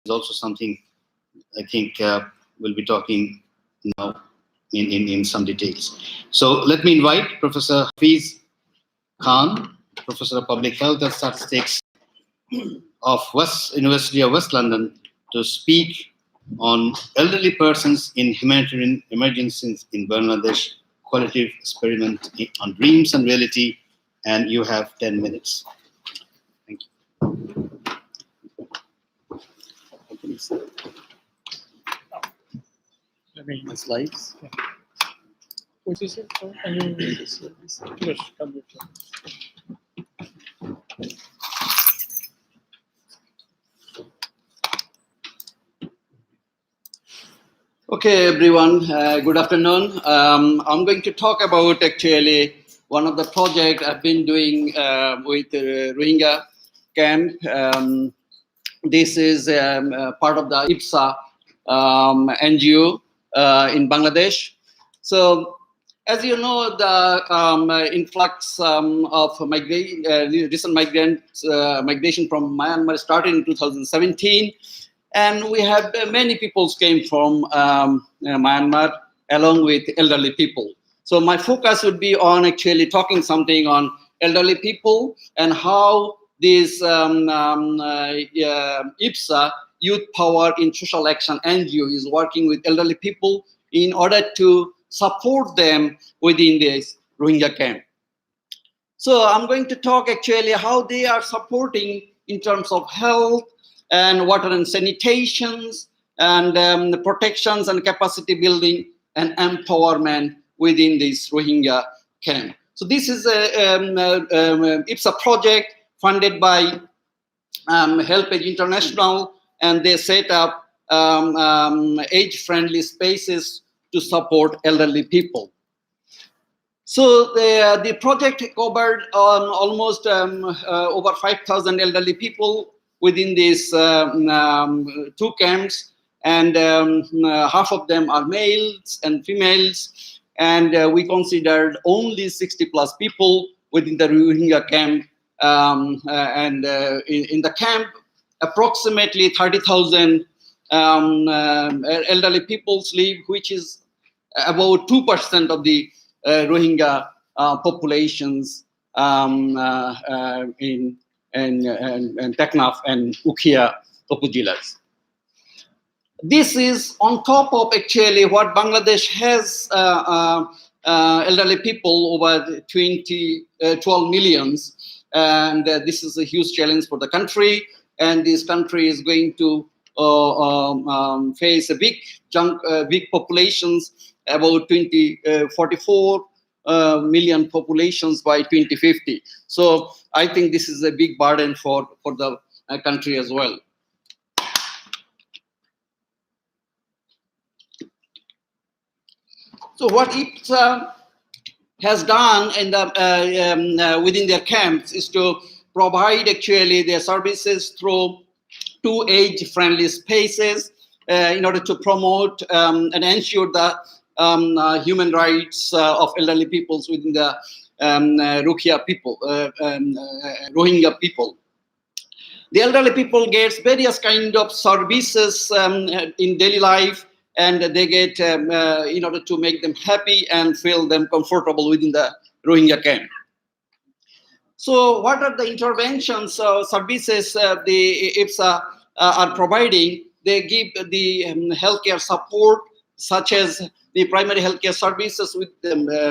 is also something I think we'll be talking now in some details. So let me invite Professor Hafiz Khan, Professor of Public Health and Statistics of University of West London, to speak on elderly persons in humanitarian emergencies in Bangladesh, qualitative experiment on dreams and reality, and you have 10 minutes. Thank you. My slides. What is it? Can you read this? Yes, come with you. Okay, everyone, good afternoon. I'm going to talk about actually one of the projects I've been doing with the Rohingya camp. This is part of the IPSA NGO in Bangladesh. So, as you know, the influx of recent migration from Myanmar started in 2017. And we have many people came from Myanmar along with elderly people. So my focus would be on actually talking something on elderly people and how this IPSA, Youth Power in Social Action NGO, is working with elderly people in order to support them within this Rohingya camp. So I'm going to talk actually how they are supporting in terms of health, and water and sanitations, and the protections and capacity building and empowerment within this Rohingya camp. So this is a IPSA project funded by HelpAge International, and they set up age-friendly spaces to support elderly people. So the project covered almost over 5,000 elderly people within these two camps, and half of them are males and females, and we considered only 60 plus people within the Rohingya camp, and in the camp approximately 30,000 elderly people live, which is about 2% of the Rohingya populations in Teknaf and Ukhia Upujilas. This is on top of actually what Bangladesh has elderly people over 12 millions, and this is a huge challenge for the country, and this country is going to face a big populations, about 44 million populations by 2050. So I think this is a big burden for the country as well. So what IPSA has done in the, within their camps is to provide actually their services through 2 age-friendly spaces in order to promote and ensure the human rights of elderly peoples within the Rohingya people. The elderly people get various kind of services in daily life, and they get in order to make them happy and feel them comfortable within the Rohingya camp. So what are the interventions services the IPSA are providing? They give the healthcare support, such as the primary healthcare services with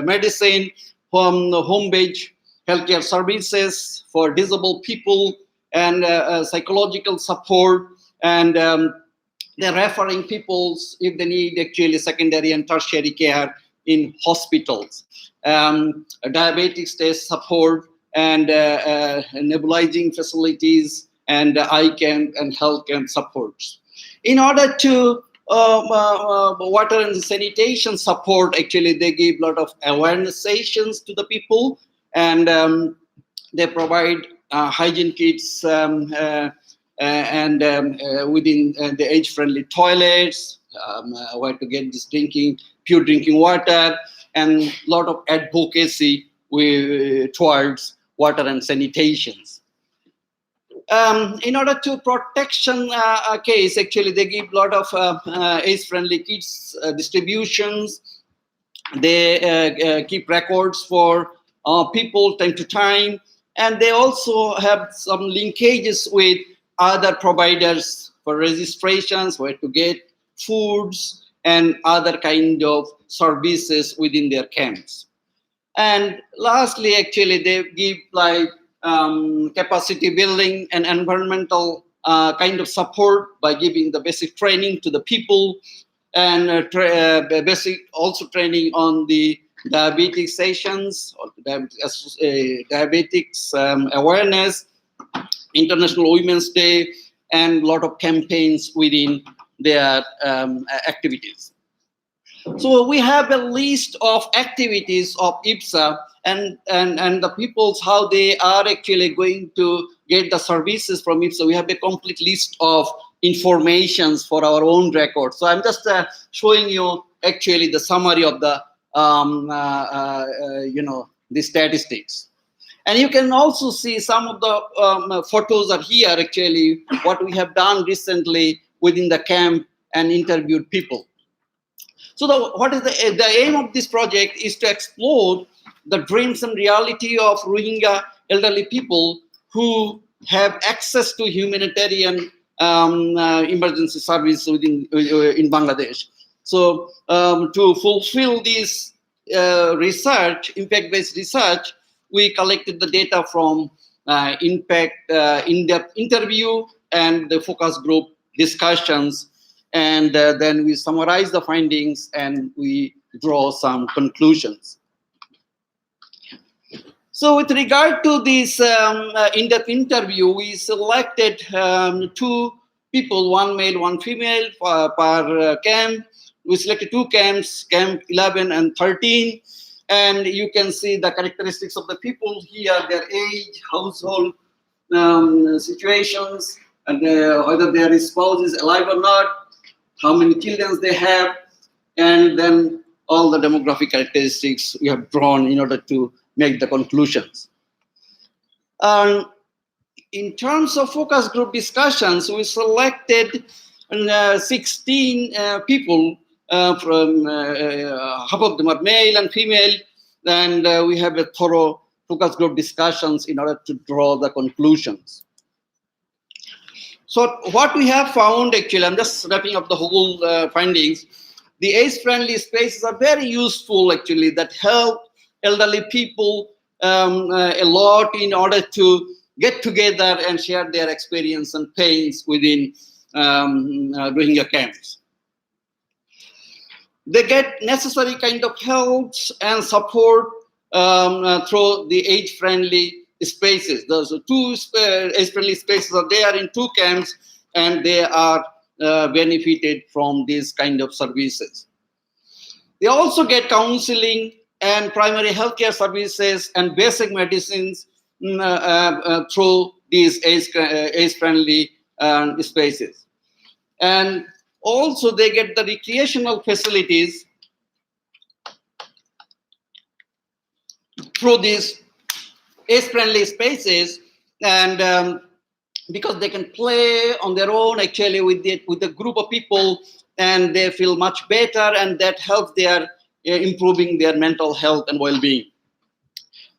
medicine, home-based healthcare services for disabled people, and psychological support, and they're referring people if they need actually secondary and tertiary care in hospitals, diabetes test support, and nebulizing facilities, and eye camp and health camp supports. In order to water and sanitation support, actually they give a lot of awareness sessions to the people, and they provide hygiene kits and within the age-friendly toilets, where to get this pure drinking water, and a lot of advocacy towards water and sanitations. In order to protection case, actually, they give a lot of age-friendly kits distributions. They keep records for people time to time, and they also have some linkages with other providers for registrations, where to get foods and other kind of services within their camps. And lastly, actually, they give like capacity building and environmental kind of support by giving the basic training to the people, and basic also training on the diabetes sessions, or diabetics awareness, International Women's Day, and a lot of campaigns within their activities. So we have a list of activities of IPSA, and the people's how they are actually going to get the services from IPSA. We have a complete list of informations for our own record. So I'm just showing you actually the summary of the the statistics. And you can also see some of the photos are here, actually, what we have done recently within the camp and interviewed people. So what is the aim of this project is to explore the dreams and reality of Rohingya elderly people who have access to humanitarian emergency service in Bangladesh. So to fulfill this research, impact-based research, we collected the data from impact in-depth interview and the focus group discussions, and then we summarize the findings and we draw some conclusions. So with regard to this in-depth interview, we selected 2 people, 1 male, 1 female per camp. We selected 2 camps, camp 11 and 13. And you can see the characteristics of the people here, their age, household situations, and whether their spouse is alive or not, how many children they have, and then all the demographic characteristics we have drawn in order to make the conclusions. In terms of focus group discussions, we selected 16 people, from half of them are male and female, and we have a thorough focus group discussions in order to draw the conclusions. So what we have found, actually, I'm just wrapping up the whole findings. The age-friendly spaces are very useful, actually, that help elderly people a lot in order to get together and share their experience and pains within Rohingya camps. They get necessary kind of help and support through the age-friendly spaces. Those 2 age-friendly spaces are there in 2 camps, and they are benefited from these kind of services. They also get counseling and primary healthcare services and basic medicines through these age-friendly spaces. And also they get the recreational facilities through these age-friendly spaces, and because they can play on their own, actually, with a group of people, and they feel much better, and that helps their improving their mental health and well-being.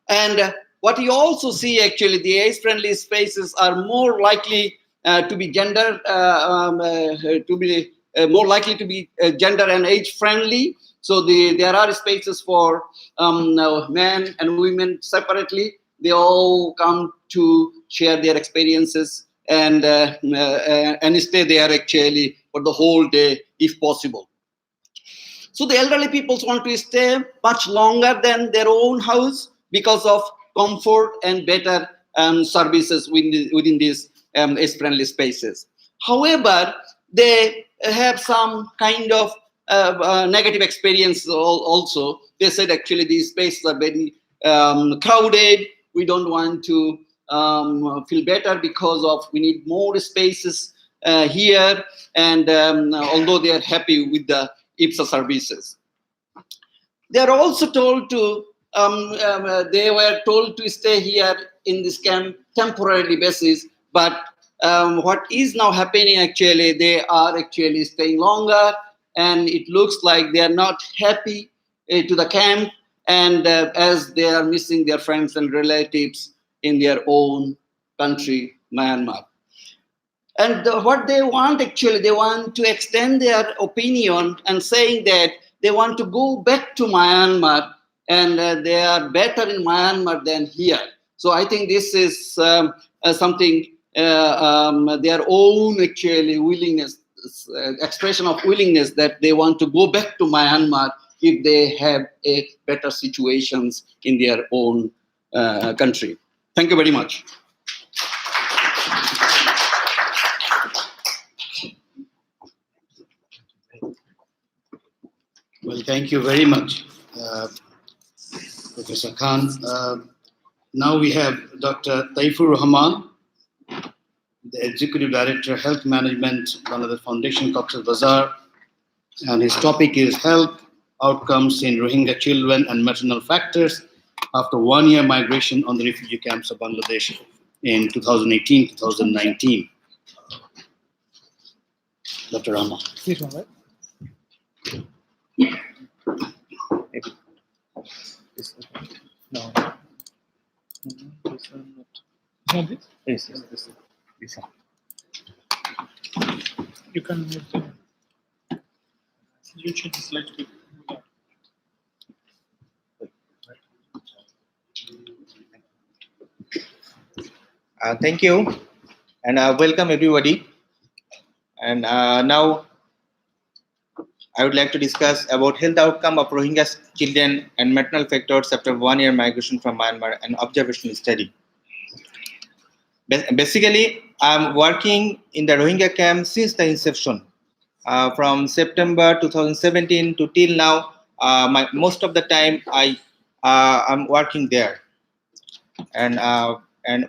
And what you also see, actually, the age-friendly spaces are more likely to be gender gender and age-friendly. So there are spaces for men and women separately. They all come to share their experiences and stay there, actually, for the whole day if possible. So the elderly people want to stay much longer than their own house because of comfort and better services within these age-friendly spaces. However, they have some kind of negative experience also. They said, actually, these spaces are very crowded. We don't want to feel better because of we need more spaces here, and although they are happy with the IPSA services. They are also told to they were told to stay here in this camp temporarily basis But what is now happening, actually, they are actually staying longer, and it looks like they are not happy to the camp, and as they are missing their friends and relatives in their own country, Myanmar. And what they want, actually, they want to extend their opinion and saying that they want to go back to Myanmar, and they are better in Myanmar than here. So I think this is something, their own actually willingness, expression of willingness, that they want to go back to Myanmar if they have a better situations in their own country. Thank you very much. Well, thank you very much, Professor Khan. Now we have Dr. Taifur Rahman, the Executive Director, Health Management, Bangladesh Foundation, Cox's Bazar, and his topic is Health Outcomes in Rohingya Children and Maternal Factors after 1 year migration on the refugee camps of Bangladesh in 2018-2019. Dr. Rahman. This one, right? This one. No. This one not. Not this? Yes, yes, this one. You can move the. You change the slide to. Thank you, and welcome everybody. And now I would like to discuss about health outcome of Rohingya children and maternal factors after 1 year migration from Myanmar and observational study. Basically, I'm working in the Rohingya camp since the inception. From September 2017 to till now, most of the time I'm working there, and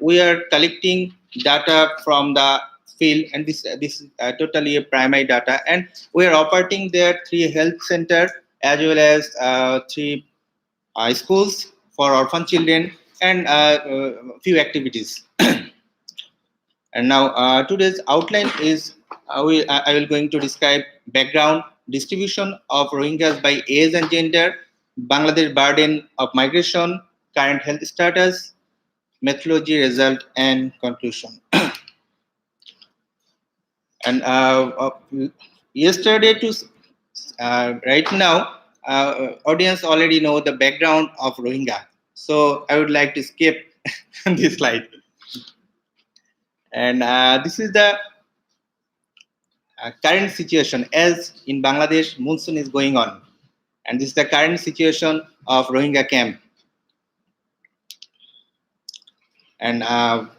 we are collecting data from the field, and this is totally a primary data, and we are operating there 3 health center as well as 3 schools for orphan children and few activities. And now today's outline is I will going to describe background, distribution of Rohingyas by age and gender, Bangladesh burden of migration, current health status, methodology, result, and conclusion. And yesterday to right now, audience already know the background of Rohingya. So I would like to skip this slide. And this is the current situation as in Bangladesh monsoon is going on. And this is the current situation of Rohingya camp. And from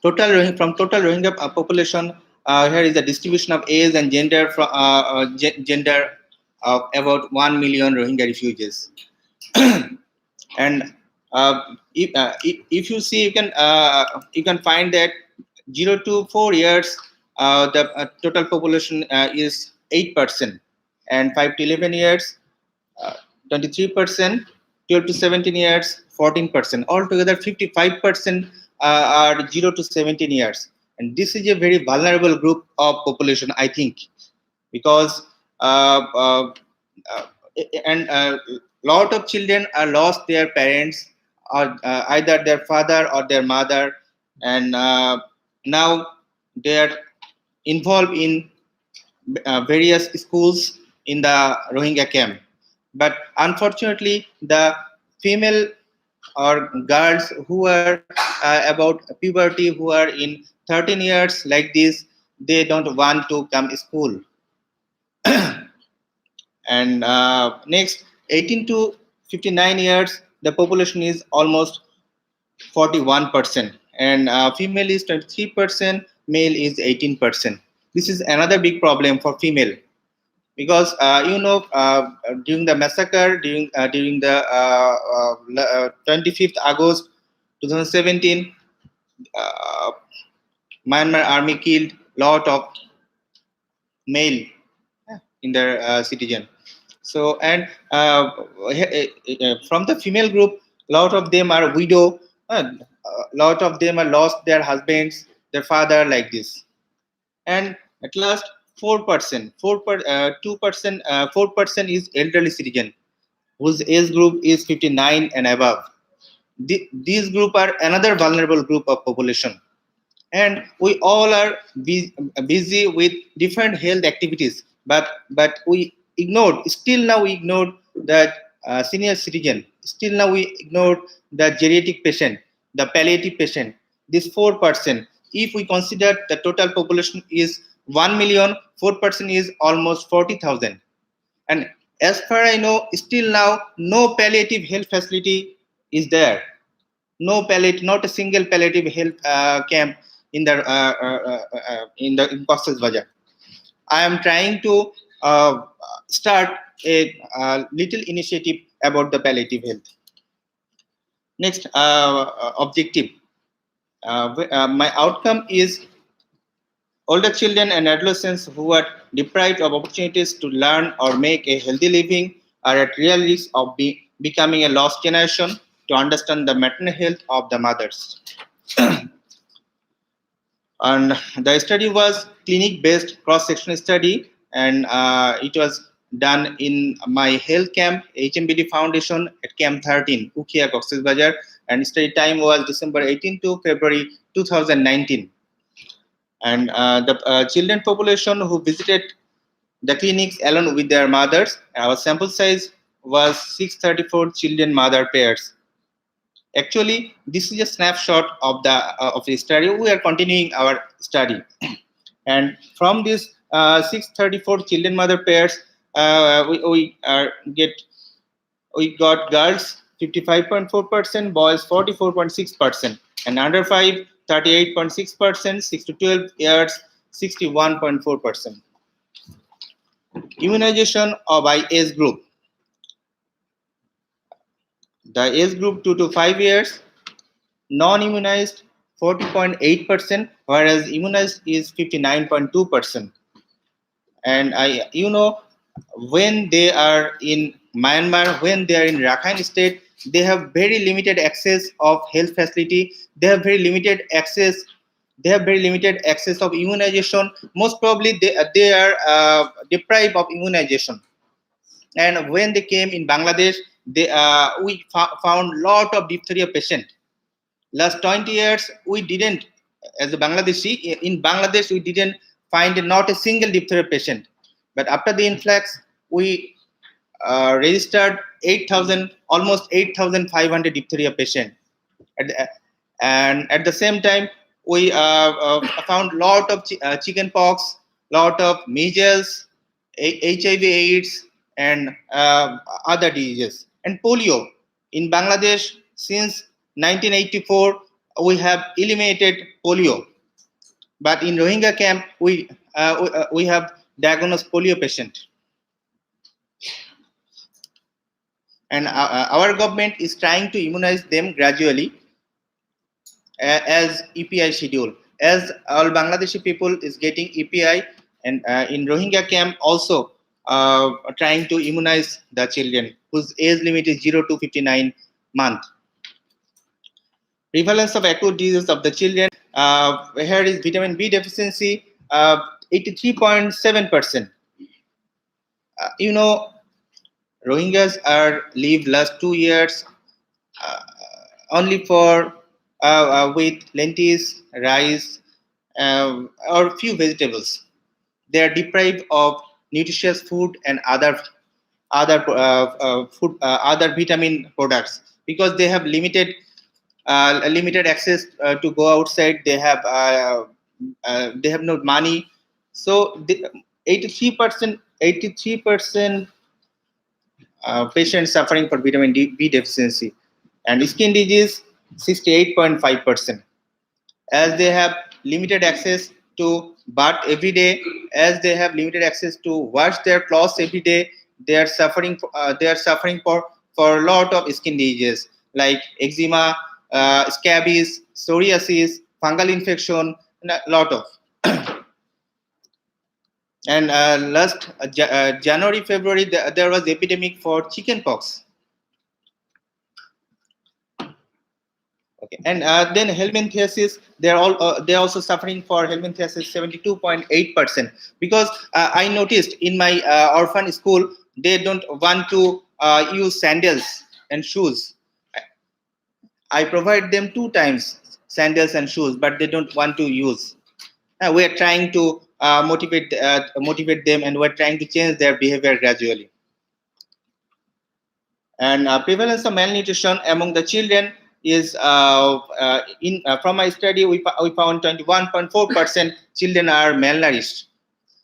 total Rohingya population, here is the distribution of age and gender gender of about 1 million Rohingya refugees. And if you see, you can find that 0 to 4 years, the total population is 8%, and 5 to 11 years, 23%, 12 to 17 years, 14%. Altogether, 55% are 0 to 17 years. And this is a very vulnerable group of population, I think, because lot of children are lost their parents, or either their father or their mother, and now they are involved in various schools in the Rohingya camp. But unfortunately, the female or girls who are about puberty, who are in 13 years like this, they don't want to come to school. And next, 18 to 59 years, the population is almost 41%, and female is 23%, male is 18%. This is another big problem for female, because during the massacre, during the 25th August 2017, Myanmar army killed lot of male in their citizen. So, and from the female group, lot of them are widow, lot of them are lost their husbands, their father like this. And at last 4%, 2%, 4% is elderly citizen whose age group is 59 and above. These group are another vulnerable group of population, and we all are busy with different health activities, but we ignored, still now we ignored the senior citizen, still now we ignored the geriatric patient, the palliative patient. This 4%, if we consider the total population is 1 million, 4% is almost 40,000. And as far I know, still now no palliative health facility is there. No palliative, not a single palliative health camp in the in Cox's Bazar. I am trying to start a little initiative about the palliative health. Next objective. My outcome is older children and adolescents who are deprived of opportunities to learn or make a healthy living are at real risk of becoming a lost generation to understand the maternal health of the mothers. And the study was clinic-based cross-sectional study, and it was done in my health camp, HMBD Foundation at Camp 13, Ukhia, Cox's Bazar, and study time was December 18 to February 2019. And the children population who visited the clinics along with their mothers, our sample size was 634 children mother pairs. Actually, this is a snapshot of the study. We are continuing our study, and from this 634 children mother pairs, we got girls 55.4%, boys 44.6%, and under 5 38.6%, 6 to 12 years 61.4%. Immunization by age group. The age group 2 to 5 years, non-immunized 40.8%, whereas immunized is 59.2%. And when they are in Myanmar, when they are in Rakhine State, they have very limited access of health facility. They have very limited access. They have very limited access of immunization. Most probably, they are deprived of immunization. And when they came in Bangladesh, we found lot of diphtheria patient. Last 20 years, we didn't, as a Bangladeshi, in Bangladesh, we didn't find not a single diphtheria patient. But after the influx, we registered 8,000, almost 8,500 diphtheria patient. And at the same time, we found lot of chicken pox, lot of measles, HIV/AIDS, and other diseases, and polio. In Bangladesh, since 1984, we have eliminated polio. But in Rohingya camp, we have diagnosed polio patient. And our government is trying to immunize them gradually as EPI schedule. As all Bangladeshi people is getting EPI, and in Rohingya camp also trying to immunize the children whose age limit is 0 to 59 months. Prevalence of acute diseases of the children. Here is vitamin B deficiency, 83.7%. Rohingyas are live last 2 years only for with lentils, rice, or few vegetables. They are deprived of nutritious food and other vitamin products because they have limited access to go outside. They have no money. So 83% patients suffering for vitamin B deficiency, and skin disease 68.5%. As they have limited access to bath every day, as they have limited access to wash their clothes every day, they are suffering for a lot of skin diseases like eczema, scabies, psoriasis, fungal infection, and a lot of. And last January, February, there was epidemic for chicken pox. And then helminthiasis, they're also suffering for helminthiasis 72.8%, because I noticed in my orphan school they don't want to use sandals and shoes. I provide them 2 times sandals and shoes, but they don't want to use. We are trying to motivate them, and we're trying to change their behavior gradually. And prevalence of malnutrition among the children is from my study we found 21.4% children are malnourished.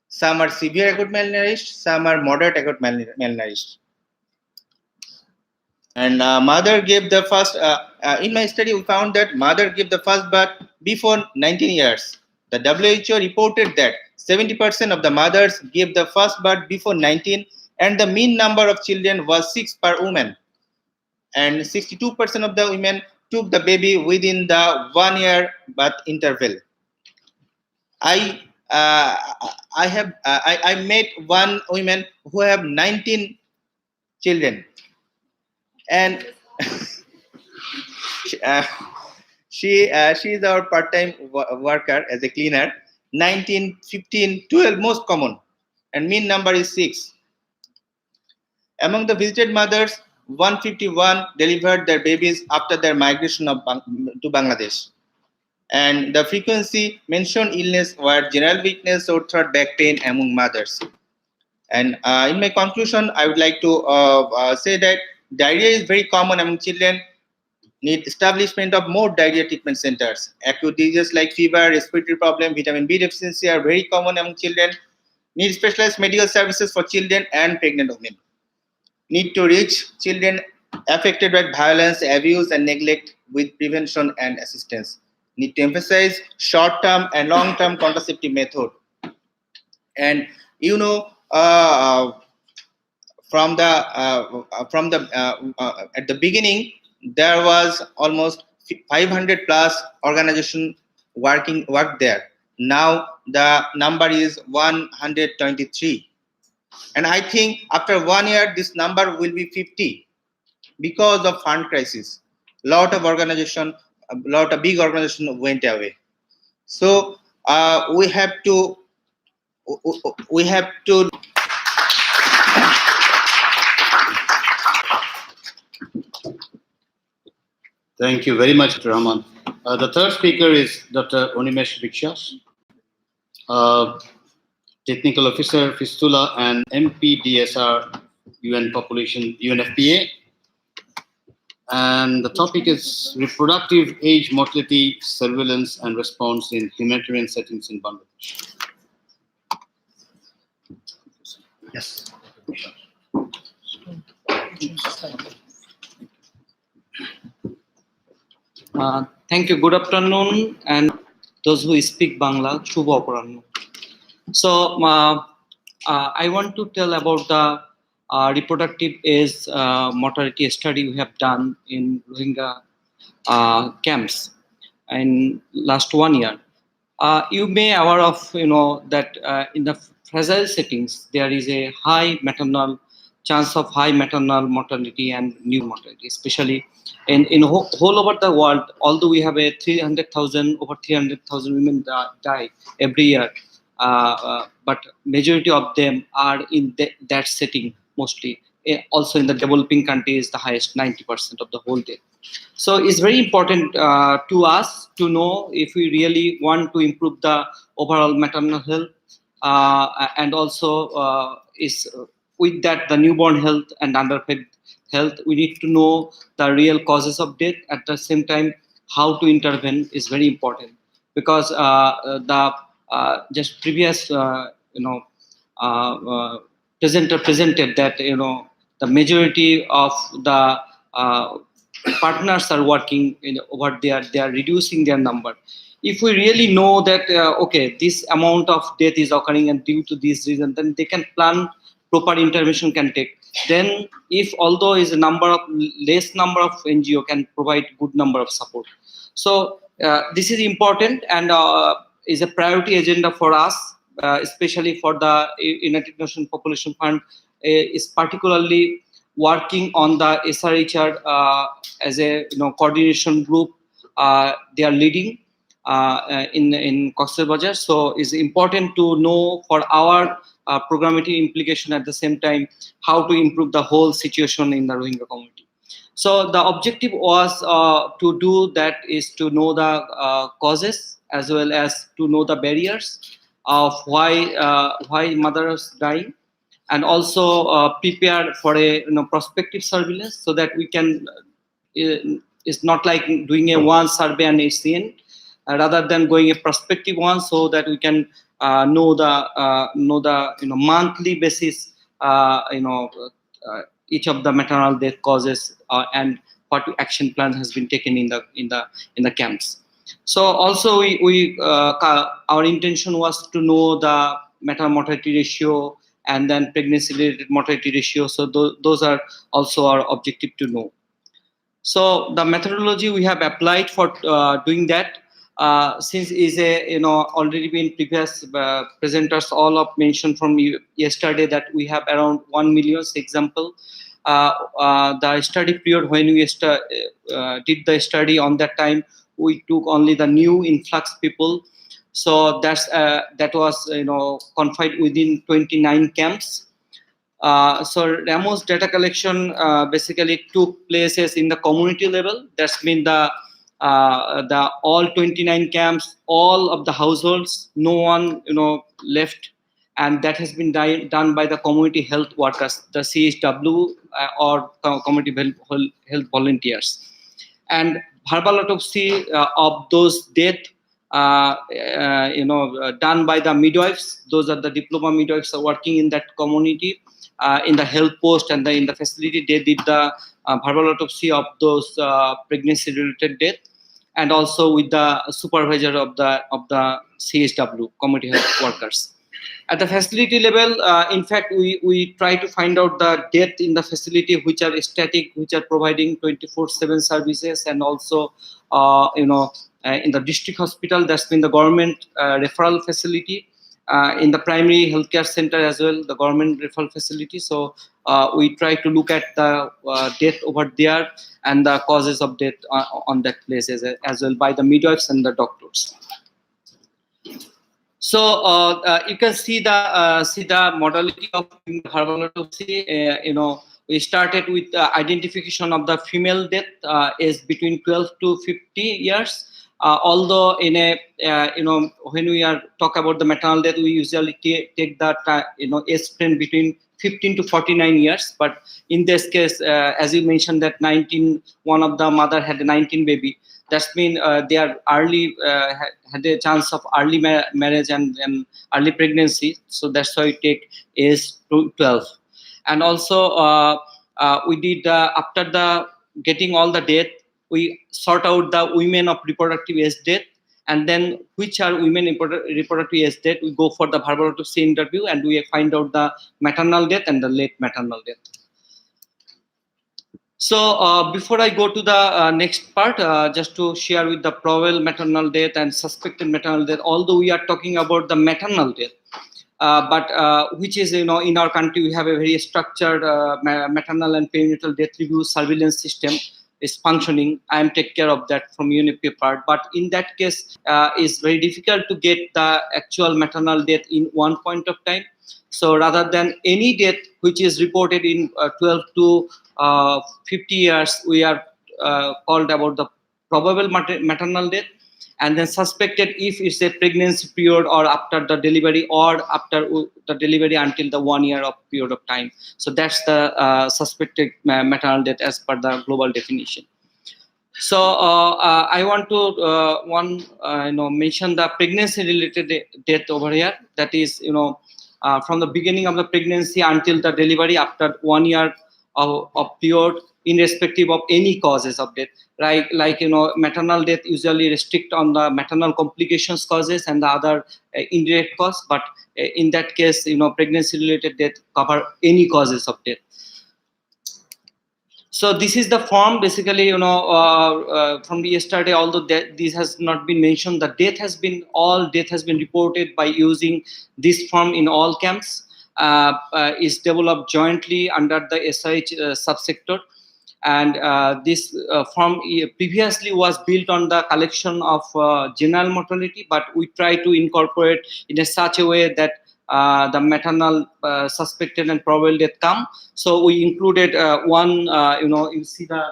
Some are severe acute malnourished, some are moderate acute malnourished. And mother gave the first in my study we found that mother gave the first birth before 19 years. The WHO reported that 70% of the mothers gave the first birth before 19, and the mean number of children was 6 per woman, and 62% of the women took the baby within the 1 year birth interval. I met one woman who have 19 children, and she is our part-time worker as a cleaner. 19, 15, 12 most common, and mean number is 6. Among the visited mothers, 151 delivered their babies after their migration to Bangladesh. And the frequency mentioned illness were general weakness or third back pain among mothers. And in my conclusion, I would like to say that diarrhea is very common among children. Need establishment of more diarrhea treatment centers. Acute diseases like fever, respiratory problem, vitamin B deficiency are very common among children. Need specialized medical services for children and pregnant women. Need to reach children affected by violence, abuse, and neglect with prevention and assistance. Need to emphasize short-term and long-term contraceptive method. And you know, from the at the beginning, there was almost 500 plus organization work there. Now the number is 123. And I think after 1 year, this number will be 50 because of fund crisis. A lot of big organization went away. So we have to. Thank you very much, Dr. Rahman. The third speaker is Dr. Onimesh Bikshas, Technical Officer, Fistula and MPDSR, UN Population, UNFPA. And the topic is reproductive age mortality, surveillance and response in humanitarian settings in Bangladesh. Yes. Thank you. Good afternoon, and those who speak Bangla, Shubha Aparanno. So, I want to tell about the reproductive age mortality study we have done in Rohingya camps in last 1 year. You may aware of that in the fragile settings there is a chance of high maternal mortality and new mortality, especially in whole over the world. Although we have over 300,000 women die every year, but majority of them are in that setting mostly. Also in the developing countries, the highest 90% of the whole day. So it's very important to us to know if we really want to improve the overall maternal health, and also is with that the newborn health and underfed health. We need to know the real causes of death. At the same time, how to intervene is very important, because the just previous presenter presented that the majority of the partners are working over there. They are reducing their number. If we really know that okay, this amount of death is occurring and due to this reason, then they can plan, proper intervention can take. Then if although is a less number of NGO can provide good number of support. So this is important and is a priority agenda for us, especially for the United Nations Population Fund is particularly working on the SRHR as a coordination group they are leading in Cox's Bazar. So it's important to know for our programmatic implication at the same time how to improve the whole situation in the Rohingya community. So the objective was to do that is to know the causes as well as to know the barriers of why mothers dying, and also prepare for a prospective surveillance so that we can. It's not like doing a one survey and it's the end, rather than going a prospective one, so that we can know the monthly basis each of the maternal death causes and what action plan has been taken in the camps. So also our intention was to know the maternal mortality ratio and then pregnancy related mortality ratio. So those are also our objective to know. So the methodology we have applied for doing that, since is a already been previous presenters all of mentioned from yesterday that we have around 1 million example. The study period when we did the study on that time, we took only the new influx people. So that was confined within 29 camps. So Ramos data collection basically took places in the community level. That's mean the all 29 camps, all of the households, no one left, and that has been done by the community health workers, the CHW or community health volunteers, and verbal autopsy of those deaths done by the midwives. Those are the diploma midwives are working in that community. In the health post and in the facility, they did the verbal autopsy of those pregnancy-related death, and also with the supervisor of the CHW, community health workers. At the facility level, in fact, we try to find out the death in the facility which are static, which are providing 24/7 services, and also in the district hospital, that's been the government referral facility. In the primary healthcare center as well, the government referral facility. So we try to look at the death over there and the causes of death on that place as well by the midwives and the doctors. So you can see the modality of verbal autopsy. We started with identification of the female death is between 12 to 50 years. Although in a when we are talk about the maternal death, we usually take that age span between 15 to 49 years. But in this case, as you mentioned, that one of the mother had 19 baby. That's mean they are early had a chance of early marriage and early pregnancy. So that's why we take age to 12. And also we did after the getting all the death, we sort out the women of reproductive age death, and then which are women in reproductive age death, we go for the verbal autopsy interview, and we find out the maternal death and the late maternal death. So before I go to the next part, just to share with the probable maternal death and suspected maternal death, although we are talking about the maternal death, but which is, in our country, we have a very structured maternal and perinatal death review surveillance system is functioning. I am take care of that from UNFPA part. But in that case, it's very difficult to get the actual maternal death in one point of time. So rather than any death which is reported in 12 to 50 years, we are called about the probable maternal death, and then suspected if it's a pregnancy period or after the delivery or after the delivery until the 1 year of period of time. So that's the suspected maternal death as per the global definition. So I want to mention the pregnancy related death over here. That is from the beginning of the pregnancy until the delivery after 1 year of period, irrespective of any causes of death. Like maternal death usually restrict on the maternal complications causes and the other indirect cause, but in that case, pregnancy related death cover any causes of death. So this is the form basically, from the yesterday, although this has not been mentioned, all death has been reported by using this form in all camps. Is developed jointly under the SIH subsector. And this form previously was built on the collection of general mortality, but we try to incorporate in a such a way that the maternal suspected and probable death come. So we included one, you see the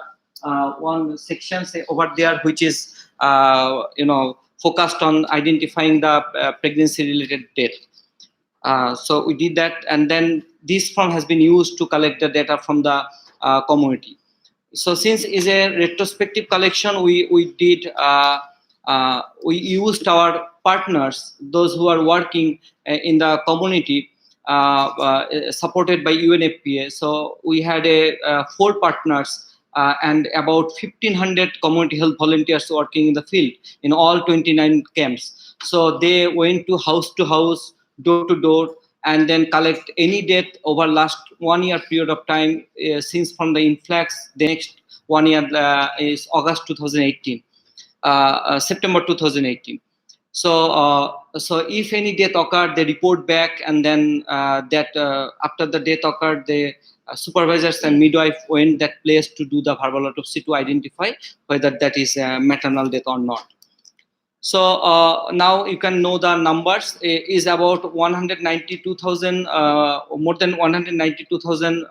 one section say over there, which is focused on identifying the pregnancy related death. So we did that, and then this form has been used to collect the data from the community. So since it's a retrospective collection, we used our partners, those who are working in the community, supported by UNFPA. So we had 4 partners and about 1,500 community health volunteers working in the field in all 29 camps. So they went to house, door to door, and then collect any death over last 1 year period of time, since from the influx. The next 1 year is August 2018, September 2018. So if any death occurred, they report back, and then after the death occurred, the supervisors and midwife went that place to do the verbal autopsy to identify whether that is maternal death or not. So now you can know the numbers is about 192,000, more than 192,000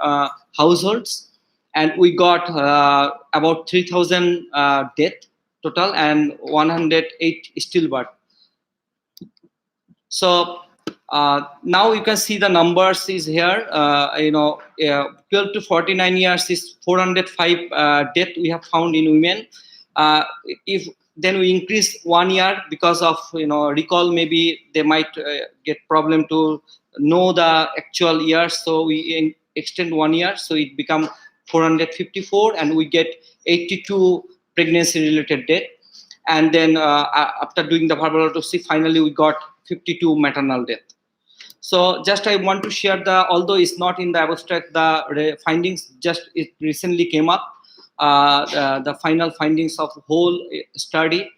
households, and we got about 3,000 death total and 108 stillbirth. So now you can see the numbers is here. 12 to 49 years is 405 death we have found in women. If then we increase 1 year because of recall, maybe they might get problem to know the actual years, so we extend 1 year, so it become 454, and we get 82 pregnancy related death. And then after doing the verbal autopsy, finally we got 52 maternal death. So just I want to share although it's not in the abstract, the findings, just it recently came up, the final findings of whole study.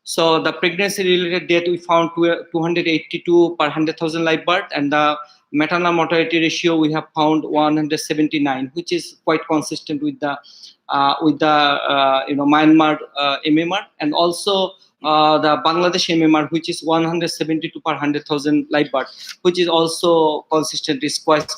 So the pregnancy related death we found 282 per 100,000 live birth, and the maternal mortality ratio we have found 179, which is quite consistent with the Myanmar MMR, and also the Bangladesh MMR, which is 172 per 100,000 live birth, which is also consistent, is quite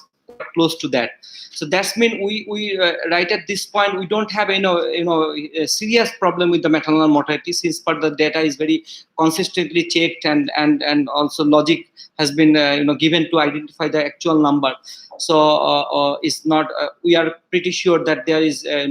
close to that. So that's mean we right at this point we don't have a serious problem with the maternal mortality, since the data is very consistently checked, and also logic has been given to identify the actual number. So it's not we are pretty sure that there is a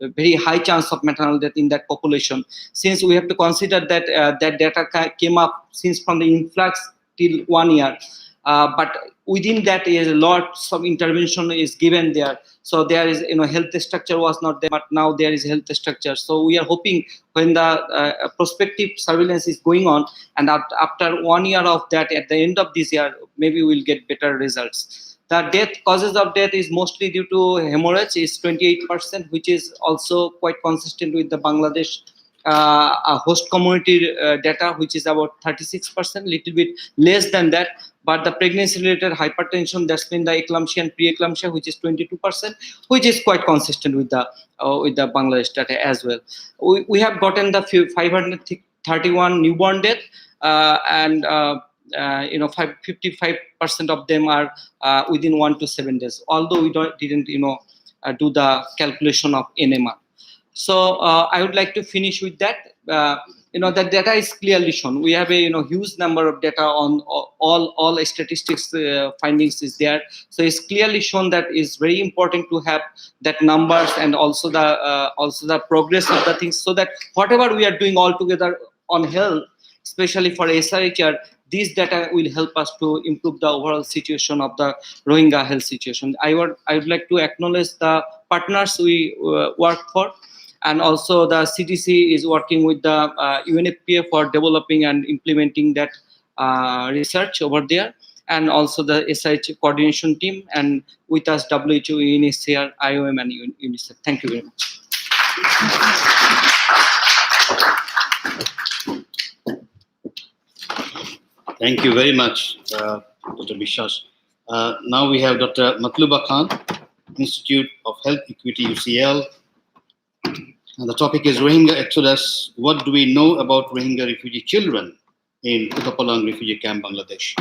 very high chance of maternal death in that population, since we have to consider that that data came up since from the influx till 1 year. But within that is a lot of intervention is given there. So there is health structure was not there, but now there is health structure. So we are hoping when the prospective surveillance is going on, and after 1 year of that, at the end of this year, maybe we'll get better results. The causes of death is mostly due to hemorrhage, is 28%, which is also quite consistent with the Bangladesh host community data, which is about 36%, little bit less than that. But the pregnancy-related hypertension, that's been the eclampsia and pre-eclampsia, which is 22%, which is quite consistent with the Bangladesh data as well. We have gotten the 531 newborn death, and 55% of them are within 1 to 7 days. Although we didn't do the calculation of NMR. So I would like to finish with that. The data is clearly shown. We have a huge number of data on all statistics findings is there. So it's clearly shown that it's very important to have that numbers, and also the progress of the things, so that whatever we are doing all together on health, especially for SRHR, these data will help us to improve the overall situation of the Rohingya health situation. I would like to acknowledge the partners we work for. And also the CDC is working with the UNFPA for developing and implementing that research over there, and also the SRH coordination team, and with us WHO, UNHCR, IOM, and UNICEF. Thank you very much. Thank you very much, Dr. Biswas. Now we have Dr. Matluba Khan, Institute of Health Equity, UCL, And the topic is Rohingya Exodus. What do we know about Rohingya refugee children in Kutapalang refugee camp, Bangladesh?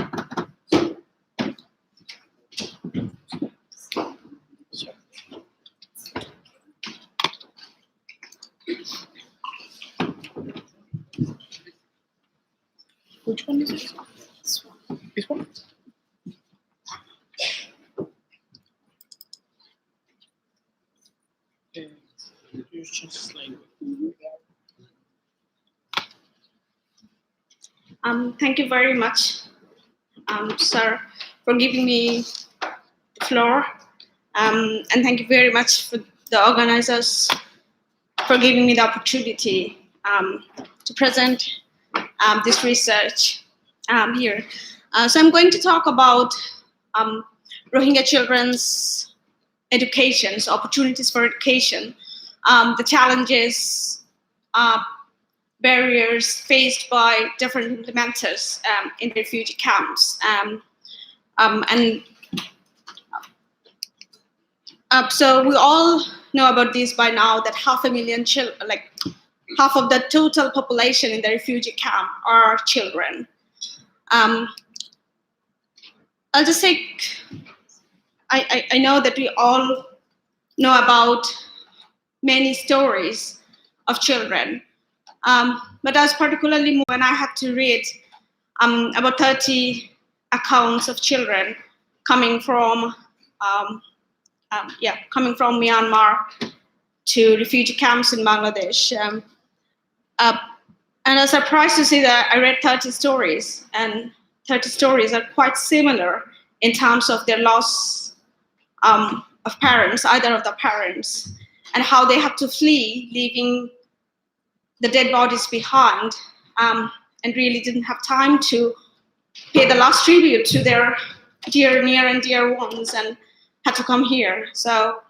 Which one is it? This one? Okay. You change slide. Thank you very much, sir, for giving me the floor. And thank you very much for the organizers for giving me the opportunity to present this research here. So I'm going to talk about Rohingya children's education, so opportunities for education, the challenges, barriers faced by different implementers in refugee camps. So we all know about this by now, that 500,000 children, like half of the total population in the refugee camp are children. I'll just say, I know that we all know about many stories of children, but I was particularly moved when I had to read about 30 accounts of children coming from Myanmar to refugee camps in Bangladesh. And I was surprised to see that I read 30 stories, and 30 stories are quite similar in terms of their loss of parents, either of the parents, and how they had to flee, leaving the dead bodies behind, and really didn't have time to pay the last tribute to their near and dear ones, and had to come here. So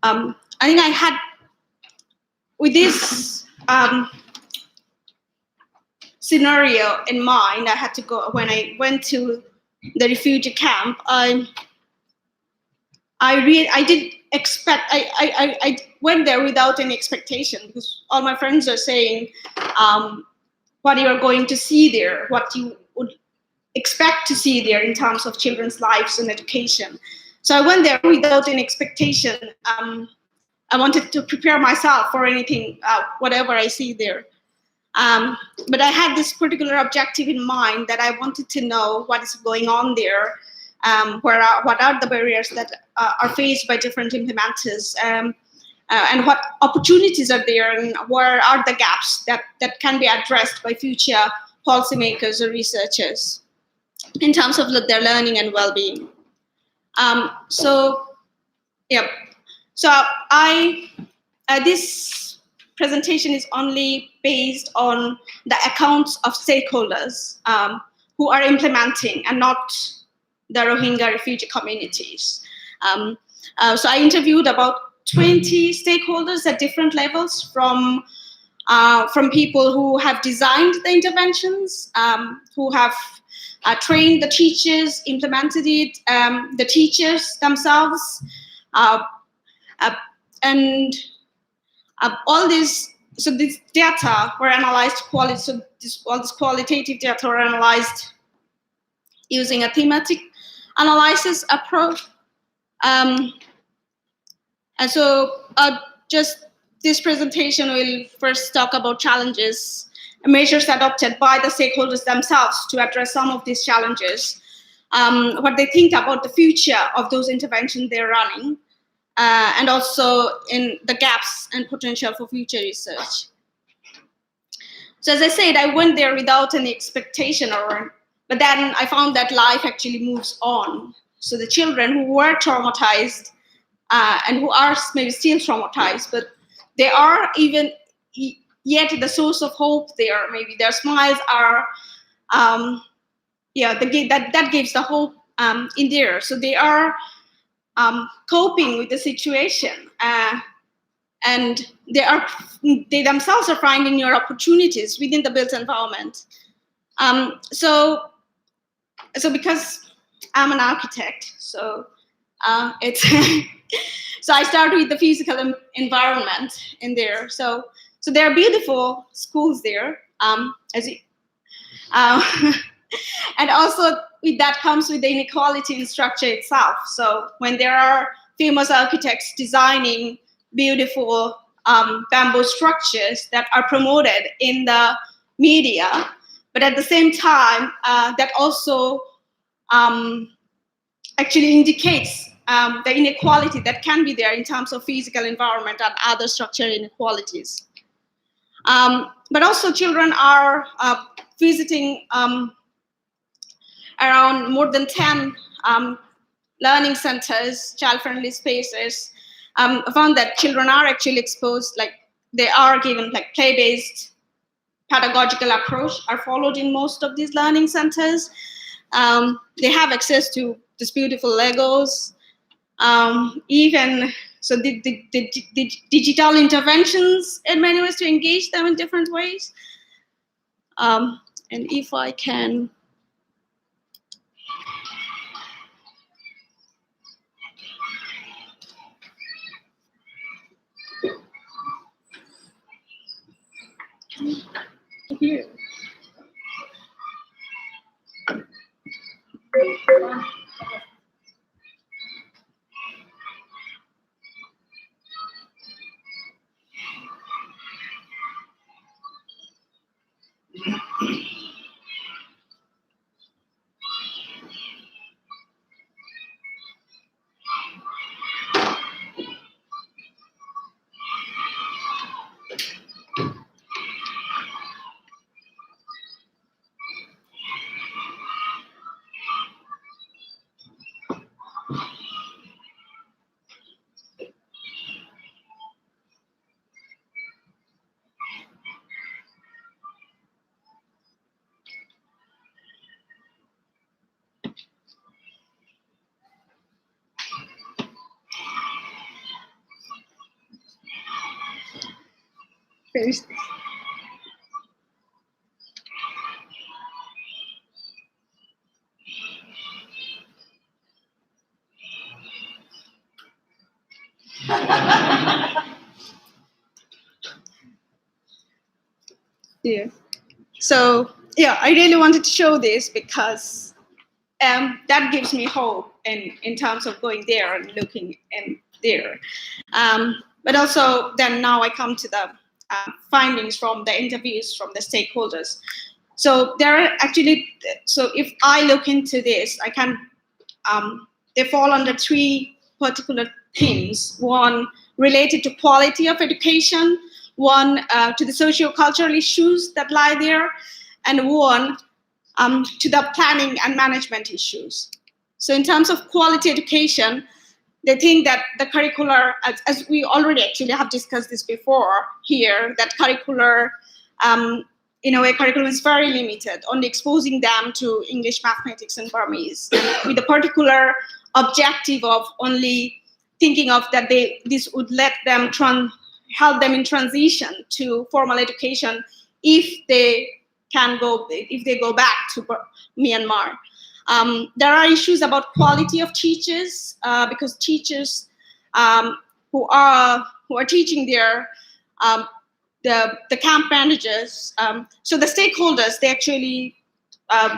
I think I had, with this scenario in mind, I had to go, when I went to the refugee camp, I did expect, I went there without any expectation, because all my friends are saying what you are going to see there, what you would expect to see there in terms of children's lives and education. So I went there without any expectation. I wanted to prepare myself for anything, whatever I see there. But I had this particular objective in mind, that I wanted to know what is going on there, what are the barriers that are faced by different implementers, and what opportunities are there, and where are the gaps that can be addressed by future policymakers or researchers in terms of their learning and well-being. So this presentation is only based on the accounts of stakeholders who are implementing, and not the Rohingya refugee communities. So I interviewed about 20 stakeholders at different levels, from people who have designed the interventions, who have trained the teachers, implemented it, the teachers themselves, and all this. So this data were analyzed, all this qualitative data were analyzed using a thematic analysis approach. And so just this presentation will first talk about challenges, measures adopted by the stakeholders themselves to address some of these challenges, what they think about the future of those interventions they're running, and also in the gaps and potential for future research. So as I said, I went there without any expectation, but then I found that life actually moves on. So the children who were traumatized, and who are maybe still traumatized, but they are even yet the source of hope there. Maybe their smiles are, that gives the hope in there. So they are coping with the situation, and they themselves are finding new opportunities within the built environment. So because I'm an architect, so it's So I start with the physical environment in there. So there are beautiful schools there, as you, and also with that comes with the inequality in structure itself. So when there are famous architects designing beautiful bamboo structures that are promoted in the media, but at the same time, that also actually indicates the inequality that can be there in terms of physical environment and other structural inequalities. But also children are visiting around more than 10 learning centers, child-friendly spaces. I found that children are actually exposed, like they are given like play-based pedagogical approach are followed in most of these learning centers. They have access to these beautiful Legos. Even so, the digital interventions in many ways to engage them in different ways. And if I can. Here. Finish this. Yeah. So yeah, I really wanted to show this because that gives me hope in terms of going there and looking in there. But also then now I come to the findings from the interviews from the stakeholders. So there are actually, so if I look into this, I can, they fall under three particular themes. One related to quality of education, one to the socio-cultural issues that lie there, and one to the planning and management issues. So in terms of quality education, they think that the curricular, as we already actually have discussed this before here, that curricular, in a way, curriculum is very limited, only exposing them to English, mathematics, and Burmese, with a particular objective of only thinking of that this would let them help them in transition to formal education if they go back to Myanmar. There are issues about quality of teachers because teachers who are teaching there, the camp managers. So the stakeholders, they actually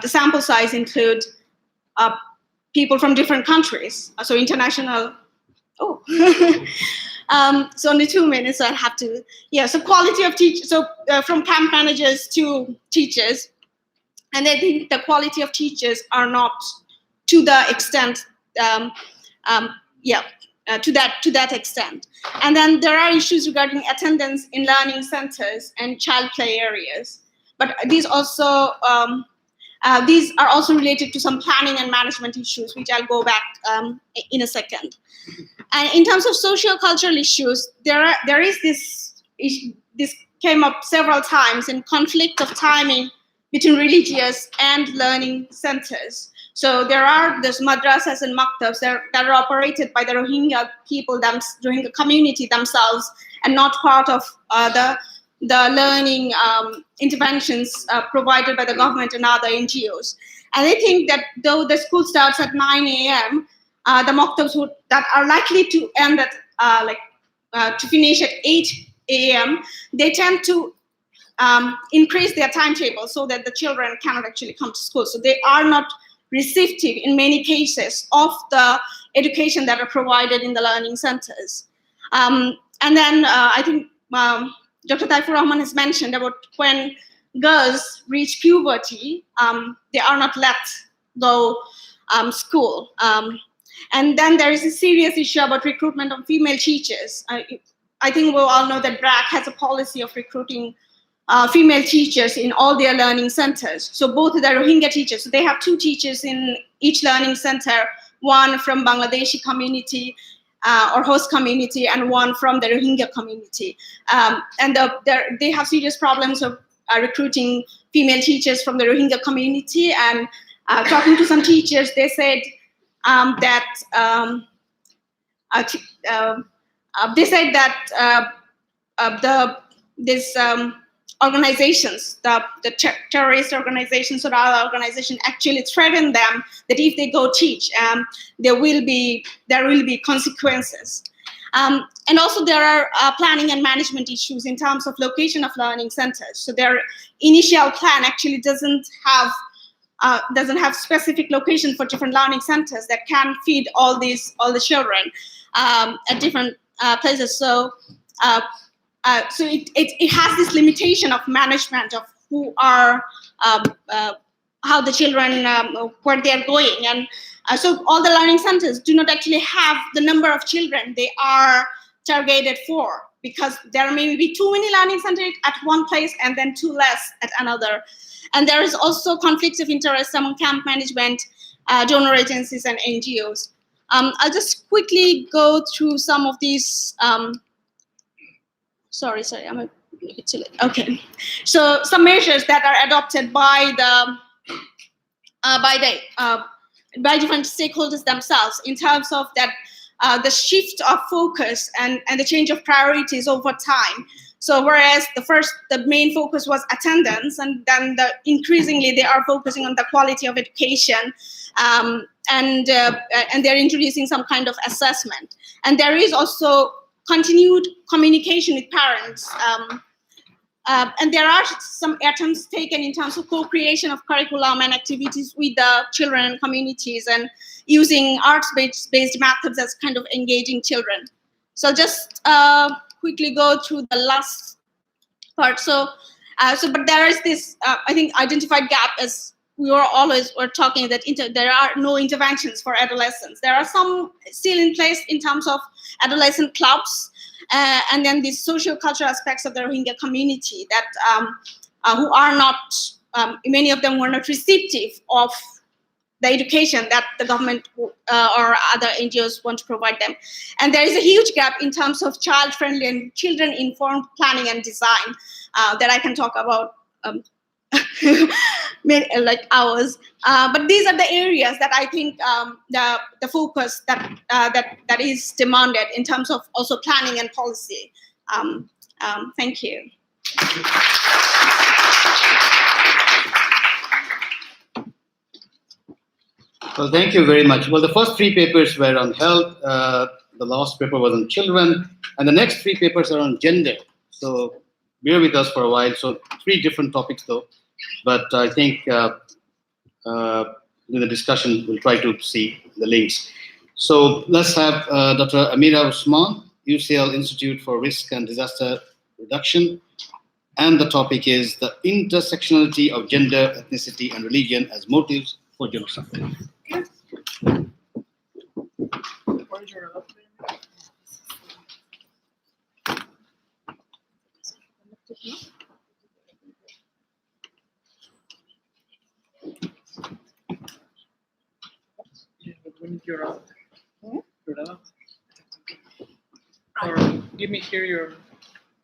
the sample size include people from different countries. So international. Oh. So only 2 minutes, so I have to. Yeah. So quality of teachers. So from camp managers to teachers. And I think the quality of teachers are not to the extent, to that extent. And then there are issues regarding attendance in learning centers and child play areas. But these also these are also related to some planning and management issues, which I'll go back in a second. And in terms of socio-cultural issues, there is this issue, this came up several times in conflict of timing between religious and learning centers. So there are these madrasas and maktabs that are operated by the Rohingya people, Rohingya community themselves, and not part of the learning interventions provided by the government and other NGOs. And I think that though the school starts at 9 a.m., the maktabs that are likely to end at to finish at 8 a.m., they tend to increase their timetable so that the children cannot actually come to school. So they are not receptive in many cases of the education that are provided in the learning centers. And then I think Dr. Taifur Rahman has mentioned about when girls reach puberty, they are not let go school. And then there is a serious issue about recruitment of female teachers. I think we all know that BRAC has a policy of recruiting female teachers in all their learning centers. So both the Rohingya teachers, so they have 2 teachers in each learning center, one from Bangladeshi community or host community, and one from the Rohingya community. And they have serious problems of recruiting female teachers from the Rohingya community. And talking to some teachers, they said organizations, the terrorist organizations or other organizations actually threaten them that if they go teach, there will be consequences. And also there are planning and management issues in terms of location of learning centers. So their initial plan actually doesn't have specific location for different learning centers that can feed all the children at different places. So it has this limitation of management of who are how the children where they are going, and so all the learning centers do not actually have the number of children they are targeted for, because there may be too many learning centers at one place and then 2 less at another. And there is also conflicts of interest among camp management, donor agencies, and NGOs. I'll just quickly go through some of these. Sorry, I'm a bit too late. Okay, so some measures that are adopted by different stakeholders themselves in terms of that the shift of focus and the change of priorities over time. So whereas the main focus was attendance, and then increasingly they are focusing on the quality of education, and they're introducing some kind of assessment. And there is also continued communication with parents. And there are some attempts taken in terms of co-creation of curriculum and activities with the children and communities, and using arts-based methods as kind of engaging children. So just quickly go through the last part. But there is this, I think, identified gap, as we were talking, that there are no interventions for adolescents. There are some still in place in terms of adolescent clubs, and then these social cultural aspects of the Rohingya community that who are not, many of them were not receptive of the education that the government or other NGOs want to provide them. And there is a huge gap in terms of child-friendly and children-informed planning and design that I can talk about like hours. But these are the areas that I think the focus that is demanded in terms of also planning and policy. Thank you. Well, thank you very much. Well, the first 3 papers were on health, the last paper was on children, and the next 3 papers are on gender. So bear with us for a while. So 3 different topics though, but I think in the discussion we'll try to see the links. So let's have Dr. Amira Usman, UCL Institute for Risk and Disaster Reduction, and the topic is the intersectionality of gender, ethnicity, and religion as motives for genocide. Or give me here your.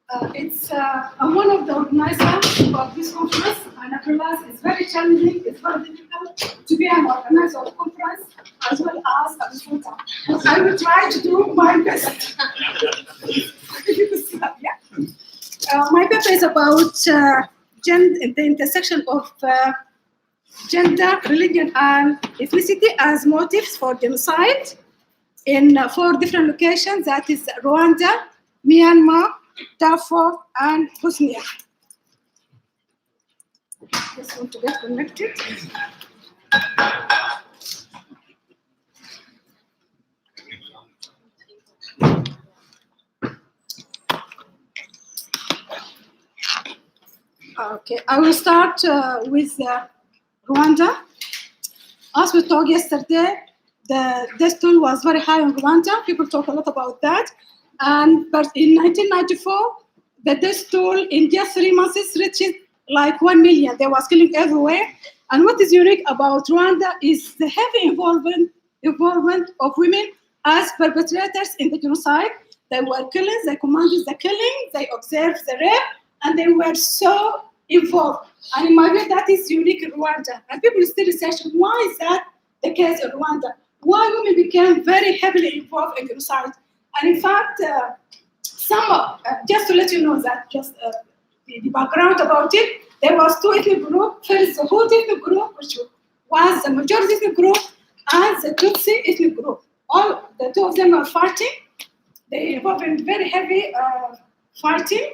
I'm one of the organizers of this conference, and I realize it's very challenging, it's very difficult to be an organizer of conference as well as a reporter. I will try to do my best. My paper is about the intersection of gender, religion, and ethnicity as motives for genocide in 4 different locations, that is Rwanda, Myanmar, Darfur, and Bosnia. Just want to get connected. Okay, I will start with Rwanda. As we talked yesterday, the death toll was very high in Rwanda. People talk a lot about that. But in 1994, the death toll in just 3 months reached like 1 million. There was killing everywhere. And what is unique about Rwanda is the heavy involvement of women as perpetrators in the genocide. They were killers, they commanded the killing, they observed the rape, and they were so involved. And in my view, that is unique in Rwanda. And people still research, why is that the case in Rwanda? Why women became very heavily involved in genocide? And in fact, just to let you know that, just the background about it, there was 2 ethnic groups. First, the Hutu ethnic group, which was the majority ethnic group, and the Tutsi ethnic group. All the 2 of them were fighting. They involved in very heavy fighting.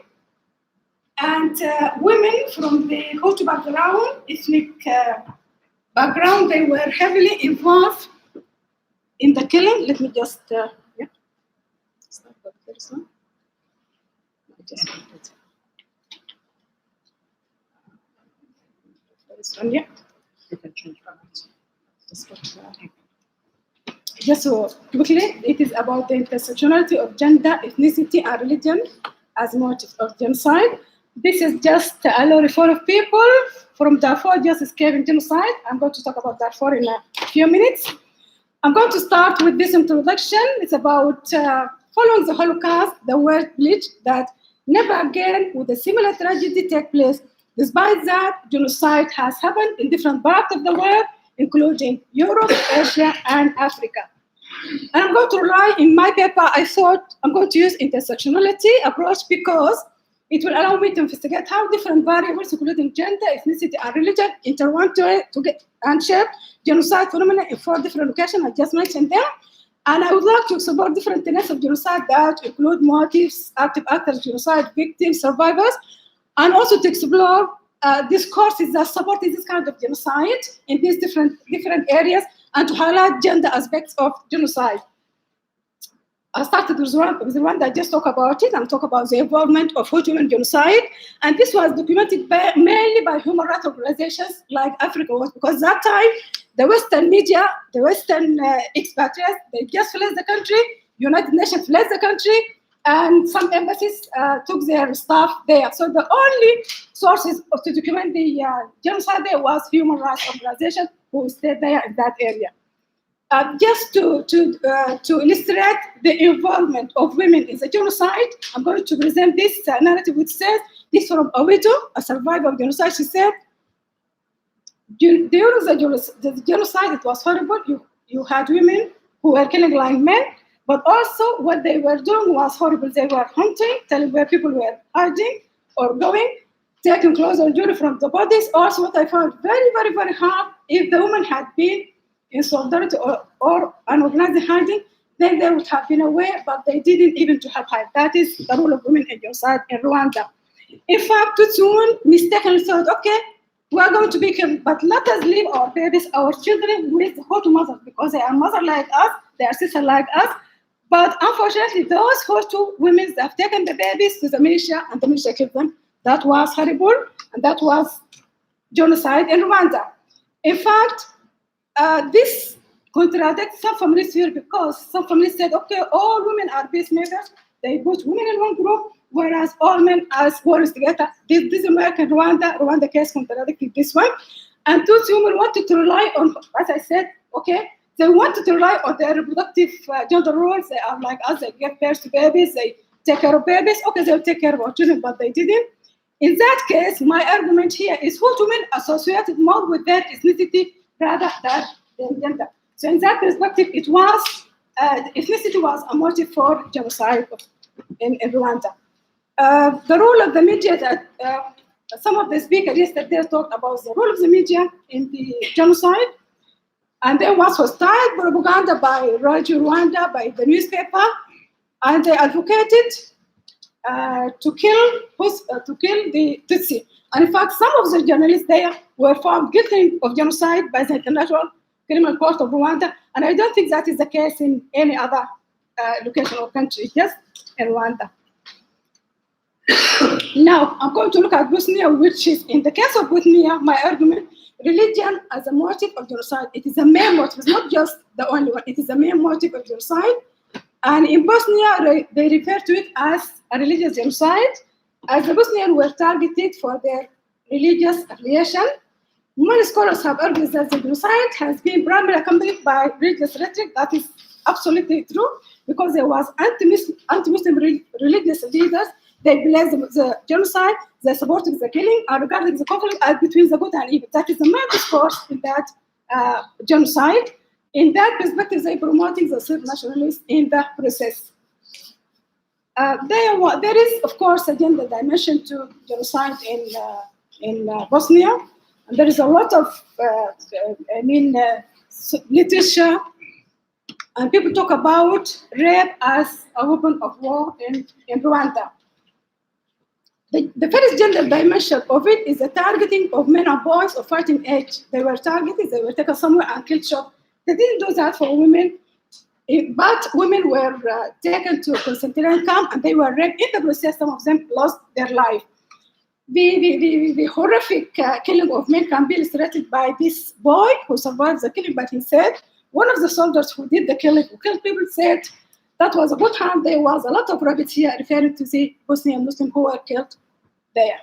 And women from the Hutu background, ethnic background, they were heavily involved in the killing. Let me just, yeah. Start with this one. This one, yeah. You can change just so quickly, it is about the intersectionality of gender, ethnicity, and religion as motive of genocide. This is just a low report of people from Darfur just escaping genocide. I'm going to talk about Darfur in a few minutes. I'm going to start with this introduction. It's about following the Holocaust, the word bleach, that never again would a similar tragedy take place. Despite that, genocide has happened in different parts of the world, including Europe, Asia, and Africa. And I'm going to rely in my paper, I thought I'm going to use intersectionality approach because it will allow me to investigate how different variables, including gender, ethnicity, and religion, intertwine to get and shape genocide phenomena in 4 different locations. I just mentioned them. And I would like to explore different tenets of genocide that include motives, active actors, genocide, victims, survivors, and also to explore discourses that support this kind of genocide in these different areas and to highlight gender aspects of genocide. I started with Rwanda. I just talk about it and talk about the involvement of Hutu in genocide. And this was documented mainly by human rights organizations like Africa Watch, because that time the Western media, the Western expatriates, they just fled the country. United Nations fled the country, and some embassies took their staff there. So the only sources to document the genocide there was human rights organizations who stayed there in that area. Just to illustrate the involvement of women in the genocide, I'm going to present this narrative which says, this from Owito, a survivor of genocide. She said, during the genocide, it was horrible. You had women who were killing like men, but also what they were doing was horrible. They were hunting, telling where people were hiding or going, taking clothes or jewelry from the bodies. Also, what I found very, very, very hard, if the woman had been in solidarity or unorganized hiding, then they would have been aware, but they didn't even to have hide. That is the role of women in genocide in Rwanda. In fact, Tutsi mistakenly thought, okay, we are going to be killed, but let us leave our babies, our children with Hutu mothers, because they are mother like us, they are sister like us. But unfortunately, those Hutu women have taken the babies to the militia, and the militia killed them. That was horrible, and that was genocide in Rwanda. In fact, this contradicts some feminist theory, because some feminists said, okay, all women are peacemakers. They put women in one group, whereas all men as warriors together. This doesn't work in Rwanda. Rwanda case contradicted this one. And Tutsi women wanted to rely on, as I said, okay, they wanted to rely on their reproductive gender roles. They are like us, they give birth to babies, they take care of babies. Okay, they'll take care of our children, but they didn't. In that case, my argument here is Hutu women associated more with their ethnicity rather than gender. So in that perspective, it was, ethnicity was a motive for genocide in Rwanda. The role of the media, that some of the speakers yesterday talked about the role of the media in the genocide. And there was hostile propaganda by Radio Rwanda, by the newspaper, and they advocated to kill the Tutsi. And in fact, some of the journalists there were found guilty of genocide by the International Criminal Court of Rwanda, and I don't think that is the case in any other location or country, just in Rwanda. Now, I'm going to look at Bosnia, which is, in the case of Bosnia, my argument, religion as a motive of genocide. It is the main motive, it's not just the only one, it is the main motive of genocide. And in Bosnia, they refer to it as a religious genocide, as the Bosnians were targeted for their religious affiliation. Many scholars have argued that the genocide has been primarily accompanied by religious rhetoric. That is absolutely true, because there was anti-Muslim religious leaders. They blessed the genocide, they supported the killing, and regarding the conflict between the good and evil. That is the main discourse in that genocide. In that perspective, they promoting the self-nationalists in the process. There is, of course, again, the dimension to genocide in Bosnia. And there is a lot of, literature, and people talk about rape as a weapon of war in Rwanda. The first gender dimension of it is the targeting of men and boys of fighting age. They were targeted, they were taken somewhere and killed shot. They didn't do that for women, but women were taken to a concentration camp and they were raped. In the process, some of them lost their life. The horrific killing of men can be illustrated by this boy who survived the killing, but he said, one of the soldiers who did the killing, who killed people, said, that was a good hand, there was a lot of rabbits here, referring to the Bosnian Muslims who were killed there.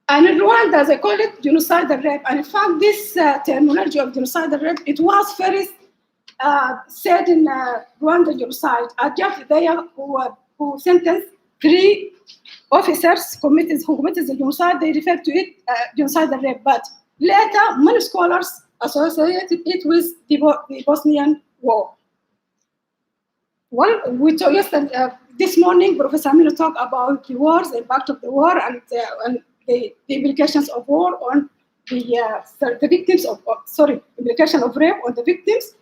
And in Rwanda, they call it genocidal rape. And in fact, this terminology of genocidal rape, it was first said in Rwanda genocide. A judge there who sentenced 3 officers who committed the genocide, they referred to it genocidal rape. But later, many scholars associated it with the Bosnian War. Well, we talked yesterday, this morning, Professor Amino talked about the wars, the impact of the war, and the implications of war on the victims of, implication of rape on the victims.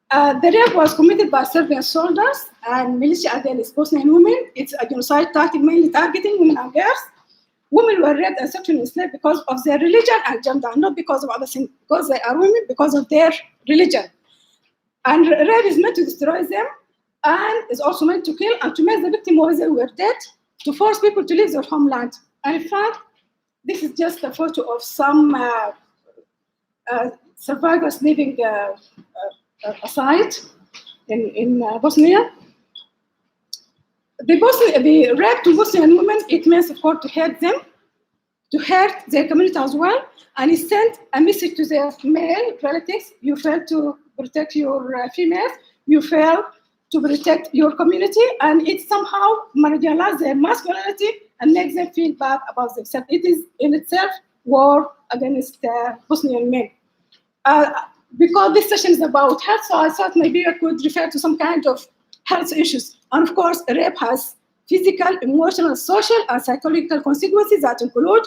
The rape was committed by Serbian soldiers and militia against Bosnian women. It's a genocide mainly targeting women and girls. Women were raped and sexually enslaved because of their religion and gender, not because of other things, because they are women, because of their religion. And rape is meant to destroy them, and is also meant to kill and to make the victim where they were dead, to force people to leave their homeland. And in fact, this is just a photo of some survivors leaving a site in Bosnia. The rape to Bosnian women, it means, of course, to hurt them, to hurt their community as well, and it sent a message to their male relatives: you fail to protect your females, you fail to protect your community, and it somehow marginalizes their masculinity and makes them feel bad about themselves. It is in itself war against Bosnian men. Because this session is about health, so I thought maybe I could refer to some kind of health issues. And of course, rape has physical, emotional, social, and psychological consequences that include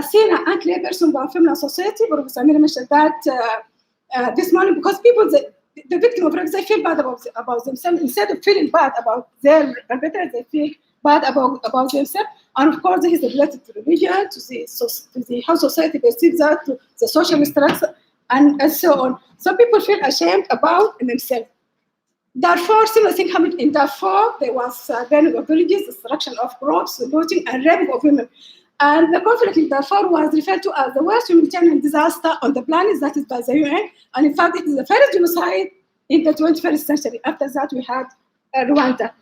seeing an unclear person by feminine society. Professor Amira mentioned that this morning, because people, the victim of rape, they feel bad about themselves. Instead of feeling bad about their perpetrators, they feel bad about themselves. And of course, this is related to religion, to how society perceives that, to the social structure, and so on. Some people feel ashamed about themselves. Therefore, similar thing happened in Darfur. There was burning of villages, destruction of crops, looting, and raping of women. And the conflict in Darfur was referred to as the worst humanitarian disaster on the planet, that is by the UN. And in fact, it is the first genocide in the 21st century. After that, we had Rwanda.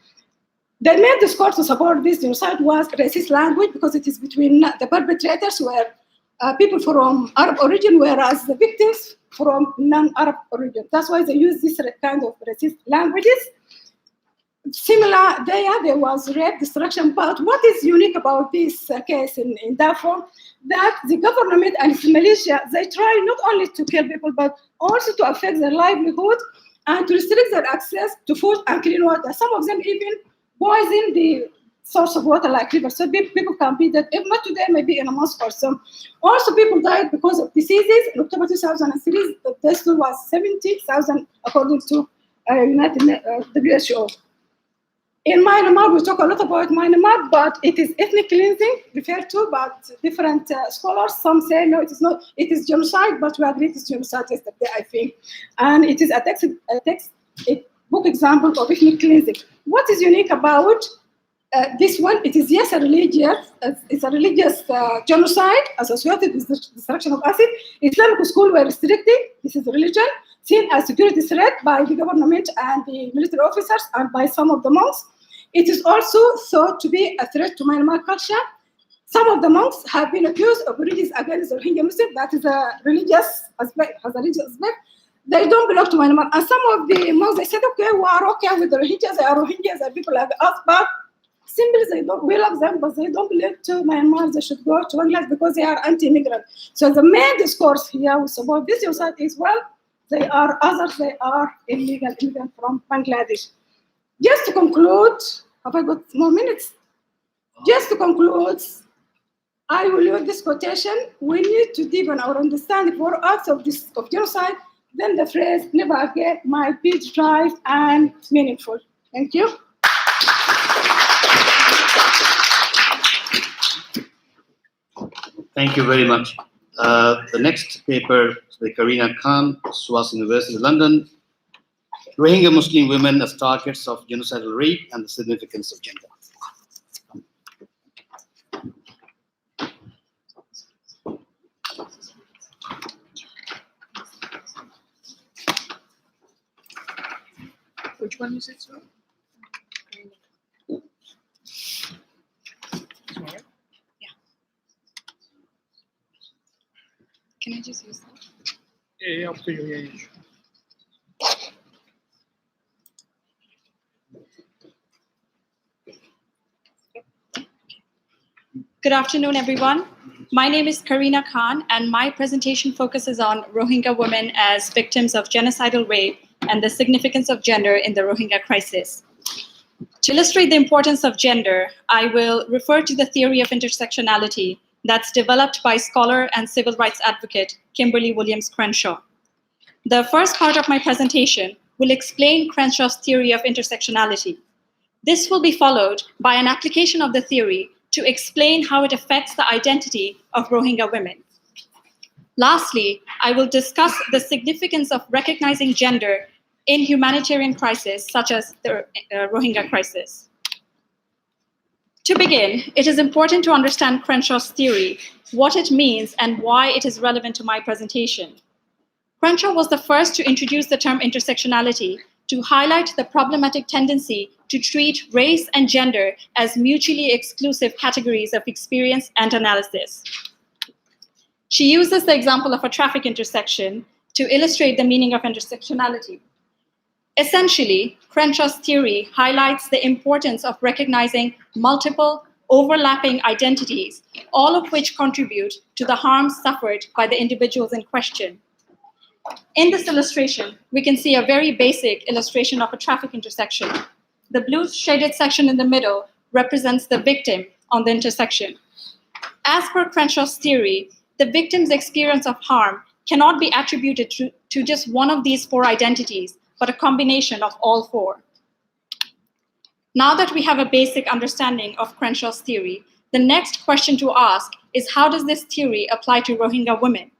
The main discourse to support this genocide was racist language, because it is between the perpetrators were people from Arab origin, whereas the victims from non-Arab origin. That's why they use this kind of racist languages. Similar, there was rape, destruction. But what is unique about this case in Darfur, that the government and its militia, they try not only to kill people, but also to affect their livelihood and to restrict their access to food and clean water. Some of them even poison the source of water like rivers. So people can be dead, if not today, maybe in a month or so. Also, people died because of diseases. In October 2003, the death toll was 70,000 according to WHO. In Myanmar, we talk a lot about Myanmar, but it is ethnic cleansing referred to by different scholars. Some say no, it is not. It is genocide, but we agree it is genocide yesterday, I think. And it is a book example of ethnic cleansing. What is unique about this one? It is yes a religious genocide associated with the destruction of acid. Islamic schools were restricted. This is religion seen as security threat by the government and the military officers and by some of the monks. It is also thought to be a threat to Myanmar culture. Some of the monks have been accused of religious against the Rohingya Muslims. That is a religious aspect, They don't belong to Myanmar. And some of the monks, they said, okay, we are okay with the Rohingyas. They are Rohingyas and people like us, but simply we love them, but they don't belong to Myanmar. They should go to Bangladesh because they are anti-immigrant. So the main discourse here with about this society is, well, they are others, they are illegal immigrants from Bangladesh. Just to conclude, have I got more minutes? Just to conclude, I will use this quotation. We need to deepen our understanding for acts of genocide, then the phrase never again might be derived and meaningful. Thank you. Thank you very much. The next paper, by Karina Khan, Swas University, London, Rohingya Muslim women as targets of genocidal rape and the significance of gender. Which one is it, sir? Yeah. Can I just use that? Yeah, up to you. Yeah, sure. Good afternoon, everyone. My name is Karina Khan, and my presentation focuses on Rohingya women as victims of genocidal rape and the significance of gender in the Rohingya crisis. To illustrate the importance of gender, I will refer to the theory of intersectionality that's developed by scholar and civil rights advocate Kimberly Williams Crenshaw. The first part of my presentation will explain Crenshaw's theory of intersectionality. This will be followed by an application of the theory to explain how it affects the identity of Rohingya women. Lastly, I will discuss the significance of recognizing gender in humanitarian crises such as the Rohingya crisis. To begin, it is important to understand Crenshaw's theory, what it means, and why it is relevant to my presentation. Crenshaw was the first to introduce the term intersectionality to highlight the problematic tendency to treat race and gender as mutually exclusive categories of experience and analysis. She uses the example of a traffic intersection to illustrate the meaning of intersectionality. Essentially, Crenshaw's theory highlights the importance of recognizing multiple overlapping identities, all of which contribute to the harm suffered by the individuals in question. In this illustration, we can see a very basic illustration of a traffic intersection. The blue shaded section in the middle represents the victim on the intersection. As per Crenshaw's theory, the victim's experience of harm cannot be attributed to just one of these four identities, but a combination of all four. Now that we have a basic understanding of Crenshaw's theory, the next question to ask is, how does this theory apply to Rohingya women?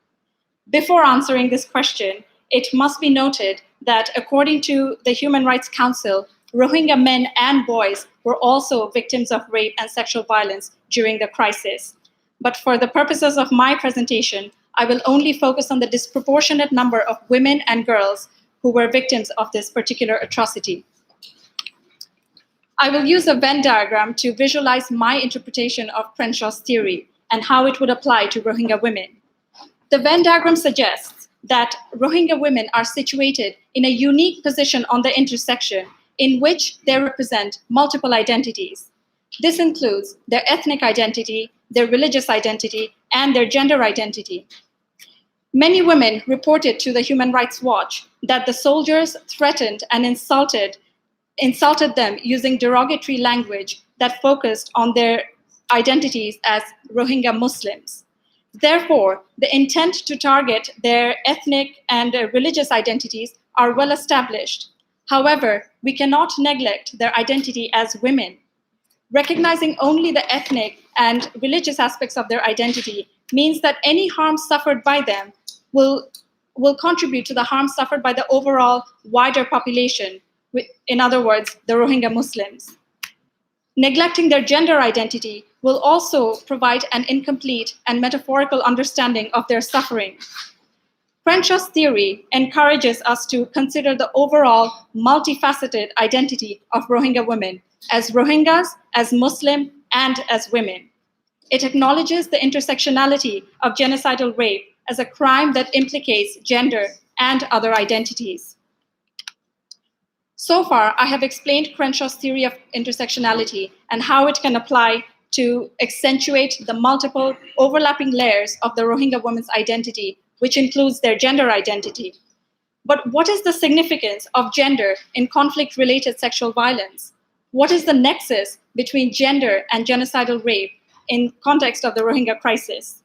Before answering this question, it must be noted that according to the Human Rights Council, Rohingya men and boys were also victims of rape and sexual violence during the crisis. But for the purposes of my presentation, I will only focus on the disproportionate number of women and girls who were victims of this particular atrocity. I will use a Venn diagram to visualize my interpretation of Crenshaw's theory and how it would apply to Rohingya women. The Venn diagram suggests that Rohingya women are situated in a unique position on the intersection in which they represent multiple identities. This includes their ethnic identity, their religious identity, and their gender identity. Many women reported to the Human Rights Watch that the soldiers threatened and insulted them using derogatory language that focused on their identities as Rohingya Muslims. Therefore, the intent to target their ethnic and religious identities are well established. However, we cannot neglect their identity as women. Recognizing only the ethnic and religious aspects of their identity means that any harm suffered by them will contribute to the harm suffered by the overall wider population, in other words, the Rohingya Muslims. Neglecting their gender identity will also provide an incomplete and metaphorical understanding of their suffering. Crenshaw's theory encourages us to consider the overall multifaceted identity of Rohingya women as Rohingyas, as Muslim, and as women. It acknowledges the intersectionality of genocidal rape as a crime that implicates gender and other identities. So far, I have explained Crenshaw's theory of intersectionality and how it can apply to accentuate the multiple overlapping layers of the Rohingya woman's identity, which includes their gender identity. But what is the significance of gender in conflict-related sexual violence? What is the nexus between gender and genocidal rape in context of the Rohingya crisis?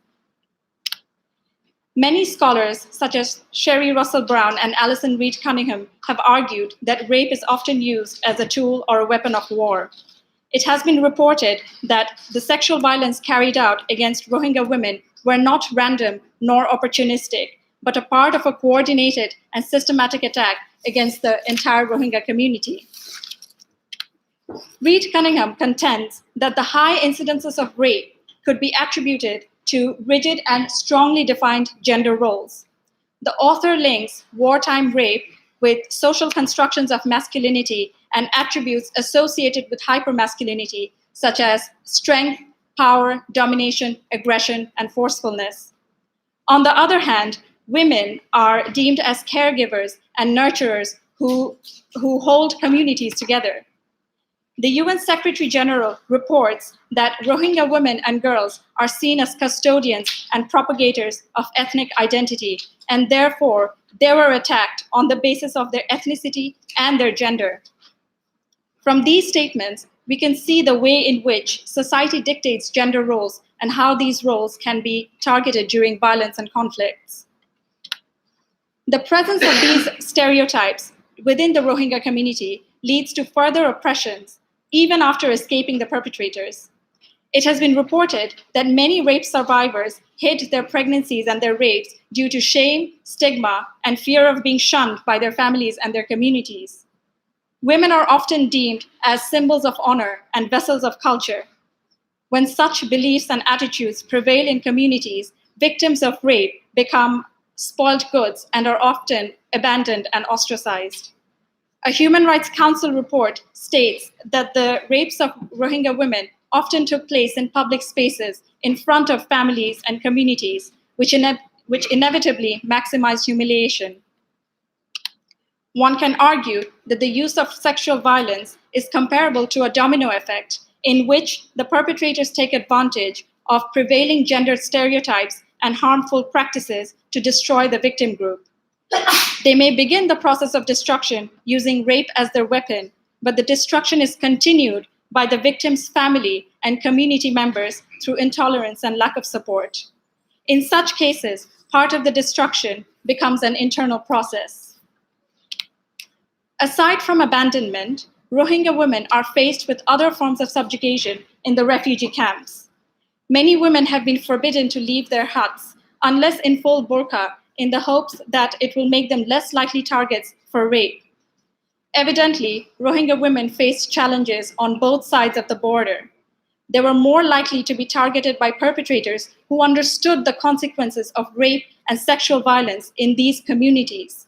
Many scholars, such as Sherry Russell Brown and Alison Reed Cunningham, have argued that rape is often used as a tool or a weapon of war. It has been reported that the sexual violence carried out against Rohingya women were not random nor opportunistic, but a part of a coordinated and systematic attack against the entire Rohingya community. Reed Cunningham contends that the high incidences of rape could be attributed to rigid and strongly defined gender roles. The author links wartime rape with social constructions of masculinity and attributes associated with hypermasculinity, such as strength, power, domination, aggression, and forcefulness. On the other hand, women are deemed as caregivers and nurturers who hold communities together. The UN Secretary General reports that Rohingya women and girls are seen as custodians and propagators of ethnic identity, and therefore they were attacked on the basis of their ethnicity and their gender. From these statements, we can see the way in which society dictates gender roles and how these roles can be targeted during violence and conflicts. The presence of these stereotypes within the Rohingya community leads to further oppressions, even after escaping the perpetrators. It has been reported that many rape survivors hid their pregnancies and their rapes due to shame, stigma, and fear of being shunned by their families and their communities. Women are often deemed as symbols of honor and vessels of culture. When such beliefs and attitudes prevail in communities, victims of rape become spoiled goods and are often abandoned and ostracized. A Human Rights Council report states that the rapes of Rohingya women often took place in public spaces in front of families and communities, which inevitably maximized humiliation. One can argue that the use of sexual violence is comparable to a domino effect in which the perpetrators take advantage of prevailing gender stereotypes and harmful practices to destroy the victim group. They may begin the process of destruction using rape as their weapon, but the destruction is continued by the victim's family and community members through intolerance and lack of support. In such cases, part of the destruction becomes an internal process. Aside from abandonment, Rohingya women are faced with other forms of subjugation in the refugee camps. Many women have been forbidden to leave their huts unless in full burqa, in the hopes that it will make them less likely targets for rape. Evidently, Rohingya women faced challenges on both sides of the border. They were more likely to be targeted by perpetrators who understood the consequences of rape and sexual violence in these communities.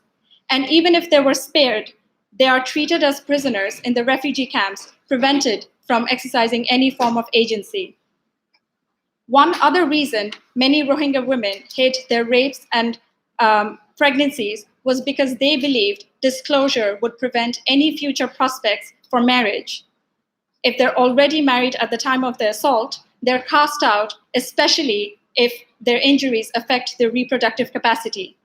And even if they were spared, they are treated as prisoners in the refugee camps, prevented from exercising any form of agency. One other reason many Rohingya women hid their rapes and pregnancies was because they believed disclosure would prevent any future prospects for marriage. If they're already married at the time of the assault, they're cast out, especially if their injuries affect their reproductive capacity.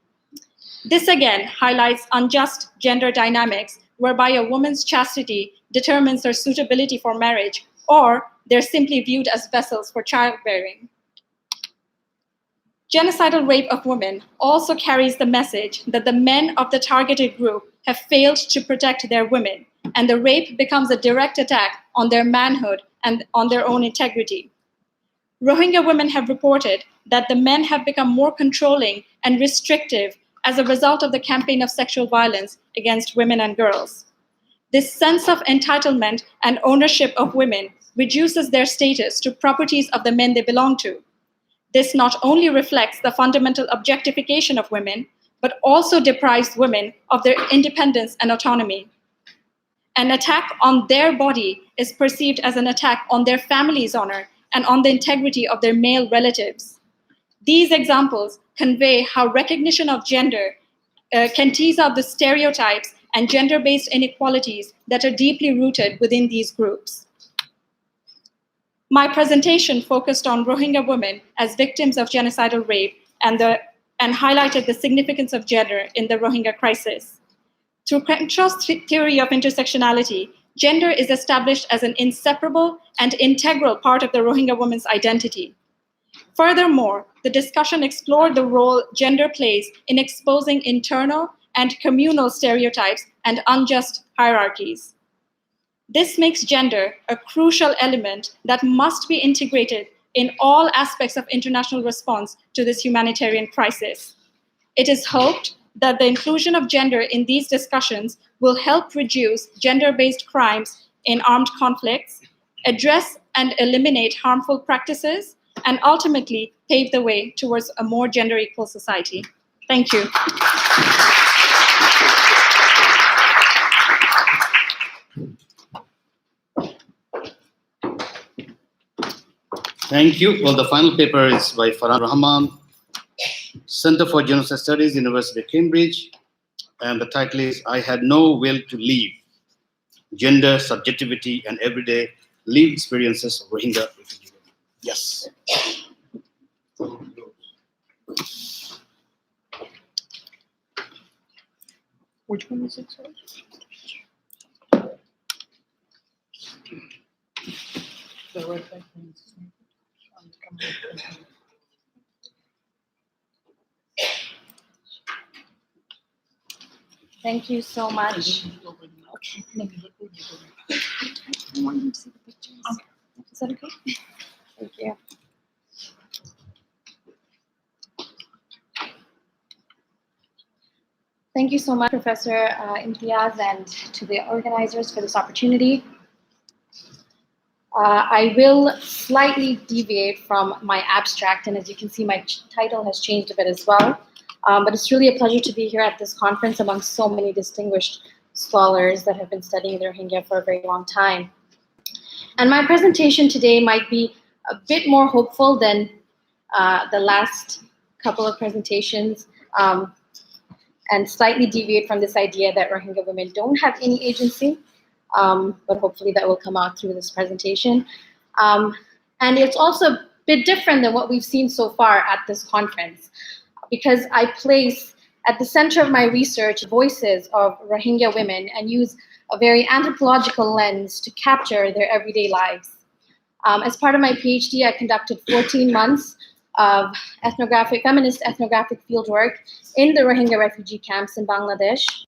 This again highlights unjust gender dynamics whereby a woman's chastity determines her suitability for marriage or they're simply viewed as vessels for childbearing. Genocidal rape of women also carries the message that the men of the targeted group have failed to protect their women, and the rape becomes a direct attack on their manhood and on their own integrity. Rohingya women have reported that the men have become more controlling and restrictive as a result of the campaign of sexual violence against women and girls. This sense of entitlement and ownership of women reduces their status to properties of the men they belong to. This not only reflects the fundamental objectification of women, but also deprives women of their independence and autonomy. An attack on their body is perceived as an attack on their family's honor and on the integrity of their male relatives. These examples convey how recognition of gender can tease out the stereotypes and gender-based inequalities that are deeply rooted within these groups. My presentation focused on Rohingya women as victims of genocidal rape and highlighted the significance of gender in the Rohingya crisis. Through Crenshaw's theory of intersectionality, gender is established as an inseparable and integral part of the Rohingya woman's identity. Furthermore, the discussion explored the role gender plays in exposing internal and communal stereotypes and unjust hierarchies. This makes gender a crucial element that must be integrated in all aspects of international response to this humanitarian crisis. It is hoped that the inclusion of gender in these discussions will help reduce gender-based crimes in armed conflicts, address and eliminate harmful practices, and ultimately pave the way towards a more gender equal society. Thank you. Thank you. Well, the final paper is by Farhan Rahman, Center for Genocide Studies, University of Cambridge. And the title is I Had No Will to Leave, Gender, Subjectivity, and Everyday Lived Experiences of Rohingya Refugee Women. Yes. Which one is it, sorry? The right side means Thank you so much. Okay. I want him to see the pictures. Is that okay? Thank you. Thank you so much, Professor Imtiaz, and to the organizers for this opportunity. I will slightly deviate from my abstract, and as you can see, my title has changed a bit as well. But it's really a pleasure to be here at this conference among so many distinguished scholars that have been studying the Rohingya for a very long time. And my presentation today might be a bit more hopeful than the last couple of presentations, and slightly deviate from this idea that Rohingya women don't have any agency, but hopefully that will come out through this presentation. And it's also a bit different than what we've seen so far at this conference, because I place at the center of my research voices of Rohingya women and use a very anthropological lens to capture their everyday lives. As part of my PhD, I conducted 14 months of feminist ethnographic fieldwork in the Rohingya refugee camps in Bangladesh.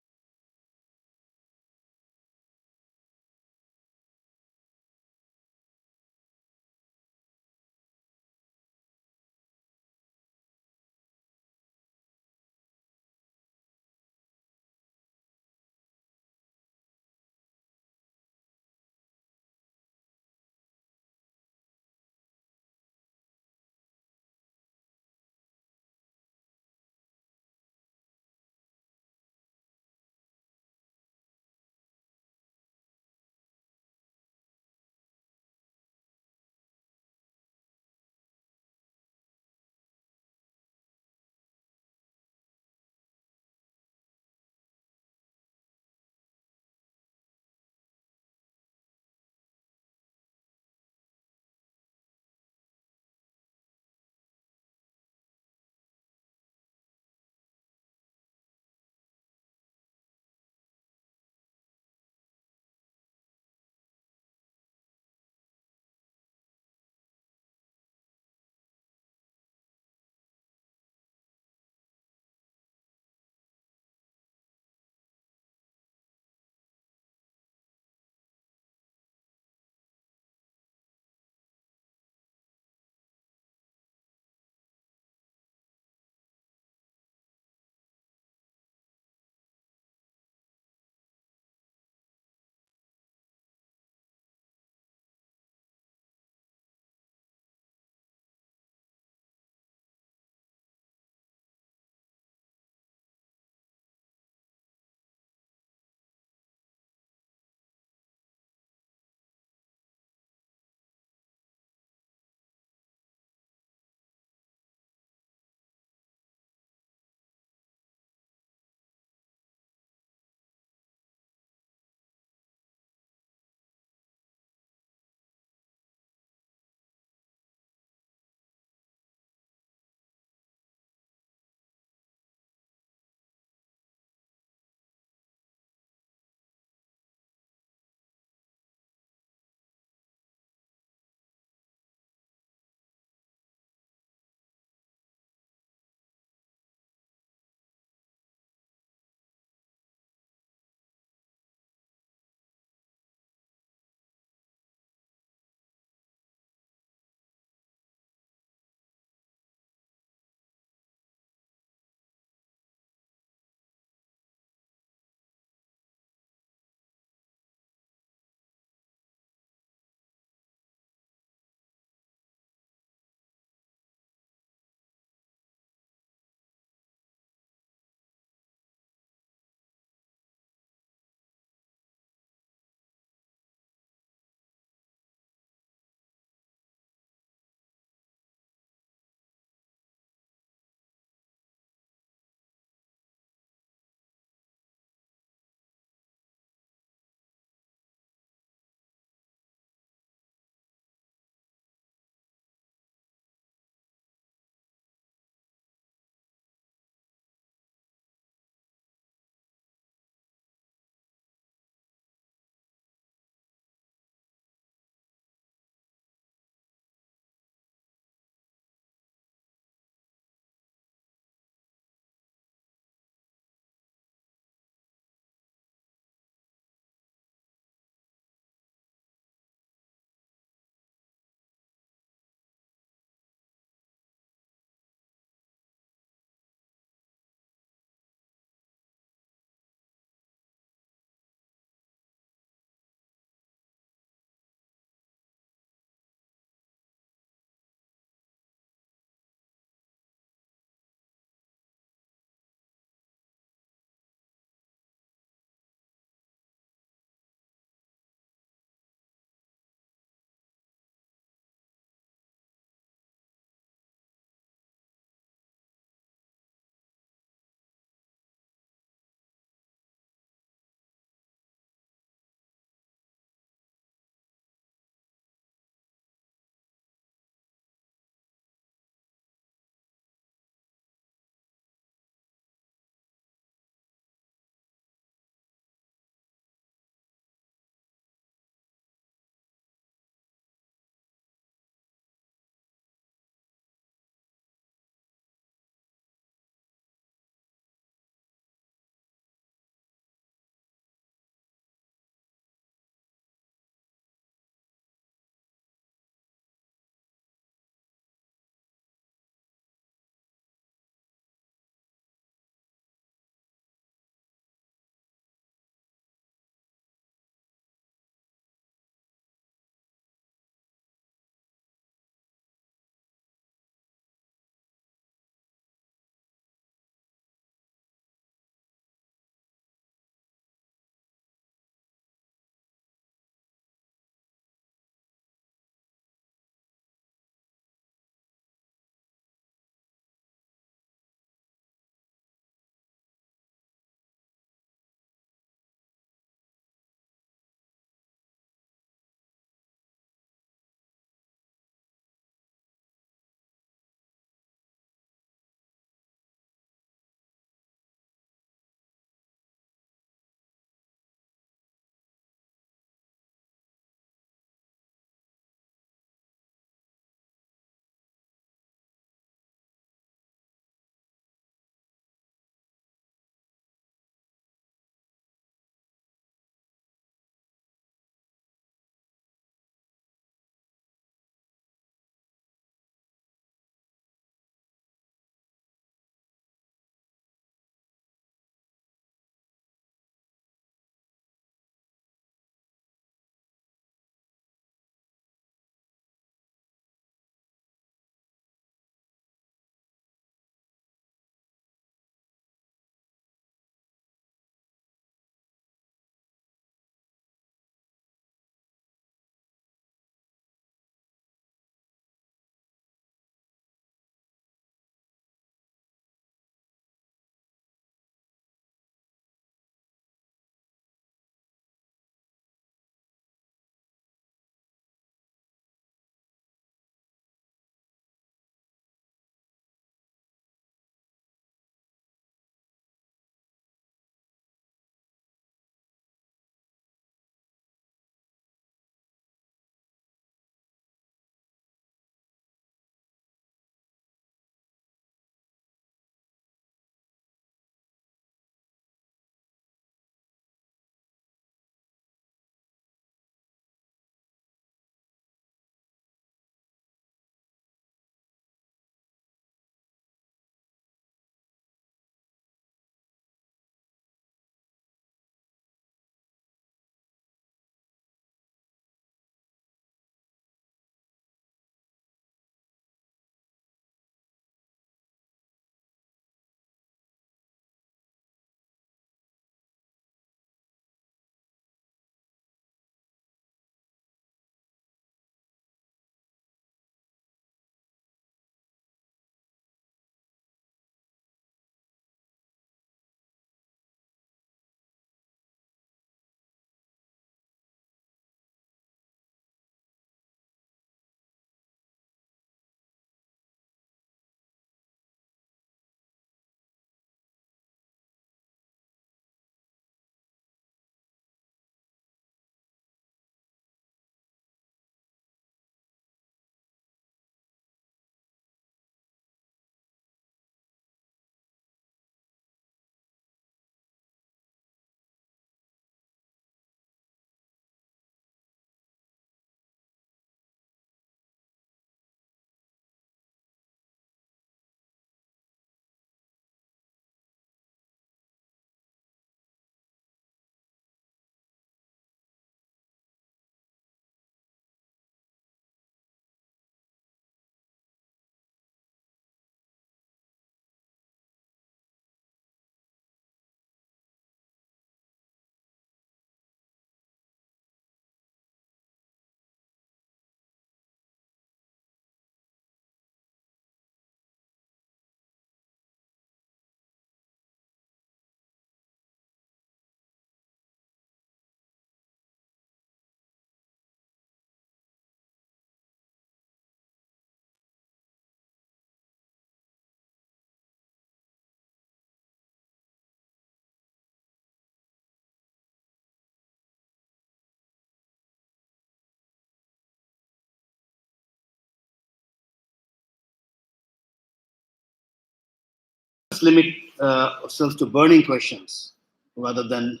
let's limit ourselves to burning questions rather than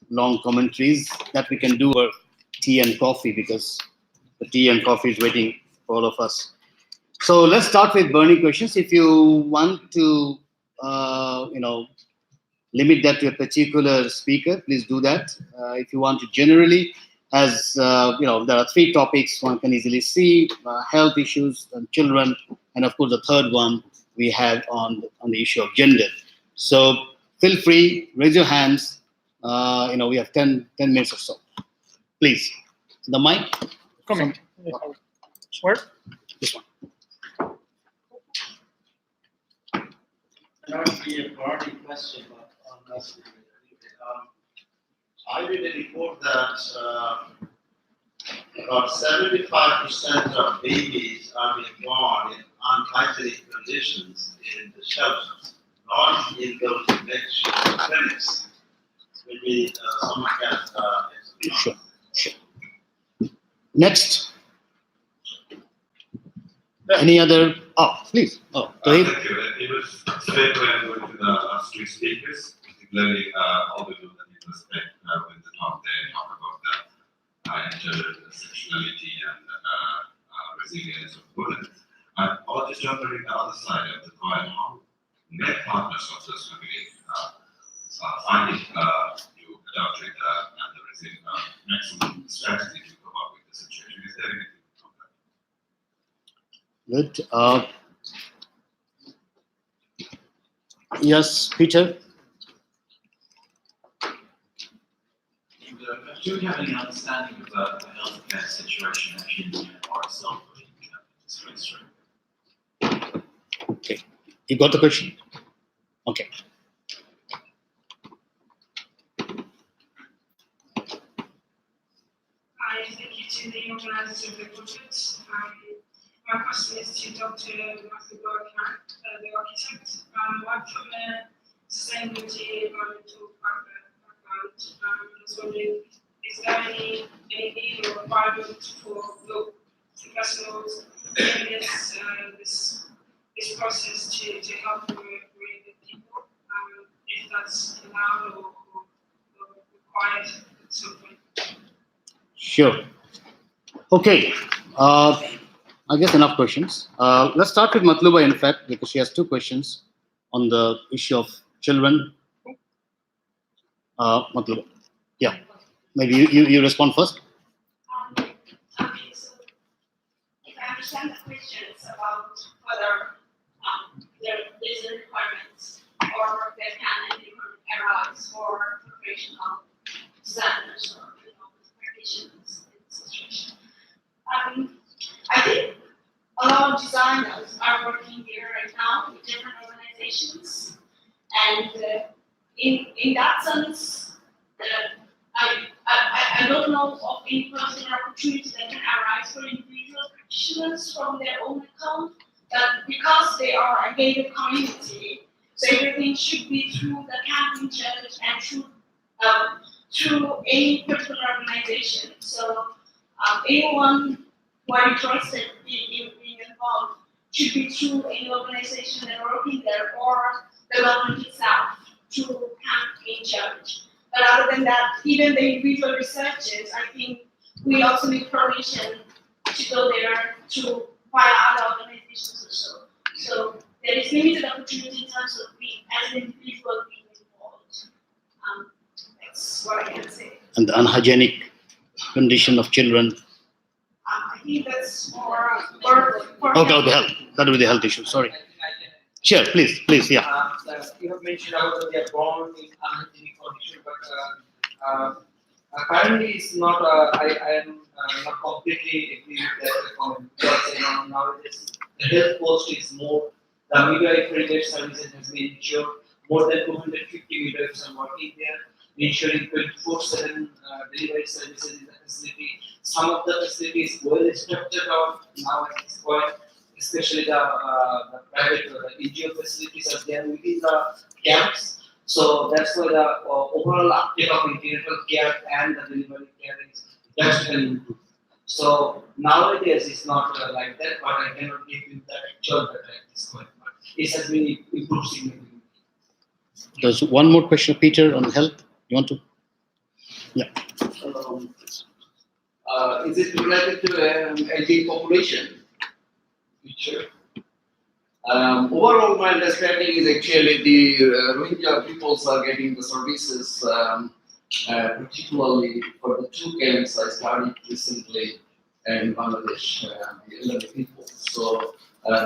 long commentaries that we can do over tea and coffee, because the tea and coffee is waiting for all of us. So let's start with burning questions. If you want to, limit that to a particular speaker, please do that. If you want to generally, as there are three topics one can easily see: health issues, and children, and of course the third one we have on the issue of gender. So feel free, raise your hands. We have 10 minutes or so. Please, the mic. Comment. Where? This one. That would be a burning question, but I read a report that about 75% of babies are being born in unhygienic conditions in the shelters, not in those conventional clinics. Maybe someone can explain. Sure. Next. Any other? Oh, please. Oh, Thank you. It was straight when going to the last two speakers, particularly all the group that you respect when they talk about the intersectionality and resilience of women. I was just wondering the other side of the coin, how net partners of this family finding to adopt it and the maximum strategy to come up with the situation. Is there anything from that? Good. Yes, Peter. Do we have any understanding of the healthcare situation actually in Myanmar itself? Okay. You got the question? Okay. I thank you to the organizers of the conference. My question is to Dr. Matthew Khan, the architect. I'm from a sustainability environmental background. I was wondering, is there any need or requirement for professionals in this process to help with the people, if that's allowed or required at some point? Sure. Okay. I guess enough questions. Let's start with Matluba, in fact, because she has two questions on the issue of children. Matluba. Yeah. Maybe you respond first. Okay, so if I understand the question, it's about whether there is a requirement or there can arise for professional designers or practitioners in this situation. I think a lot of designers are working here right now with different organizations, and in that sense, I don't know of any particular opportunity that can arise for individual practitioners from their own account, that because they are a gated community, so everything should be through the camping church and through any particular organization. So anyone who are interested in being involved should be through any organization that are working there or the government itself through camping church. But other than that, even the individual researchers, I think we also need permission to go there to via other organizations or so. So there is limited opportunity in terms of being as an individual being involved. That's what I can say. And the unhygienic condition of children. I think that's more Okay, the health. That will be the health issue. Sorry. Sure, please, yeah. You have mentioned about they are born in unhygienic condition, but currently it's not. I am not completely agree with that comment because nowadays the health post is more. The midwifery services has been ensured. More than 250 midwives are working there, ensuring 24/7 delivery services in the facility. Some of the facilities well structured out now at this point. Especially the private the NGO facilities are there within the camps. So that's why the overall uptake of antenatal care and the delivery care is drastically improved. So nowadays it's not like that, but I cannot give you the actual data at this point. But it has been improved significantly. There's one more question, Peter, on health. You want to? Yeah. Is it related to aging population? Sure. Overall, my understanding is actually the Rohingya peoples are getting the services, particularly for the two camps I studied recently in Bangladesh, the elderly people. So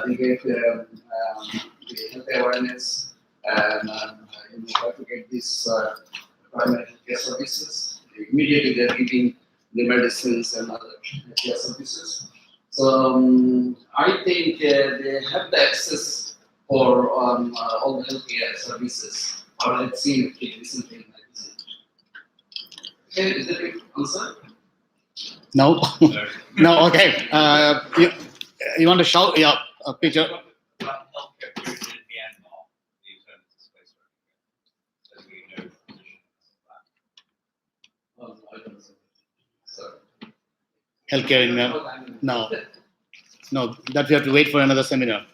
they get the health awareness and how to get these primary care services. Immediately they're giving the medicines and other care services. So I think they have the access for all the healthcare services. Or I've seen it recently in my visit. Okay, is that an answer? No. No. Okay. You want to shout? Yeah, Peter. Healthcare provision in Myanmar, the alternative space Rohingya, as we know I don't know. Sorry. Healthcare in no. No, that we have to wait for another seminar.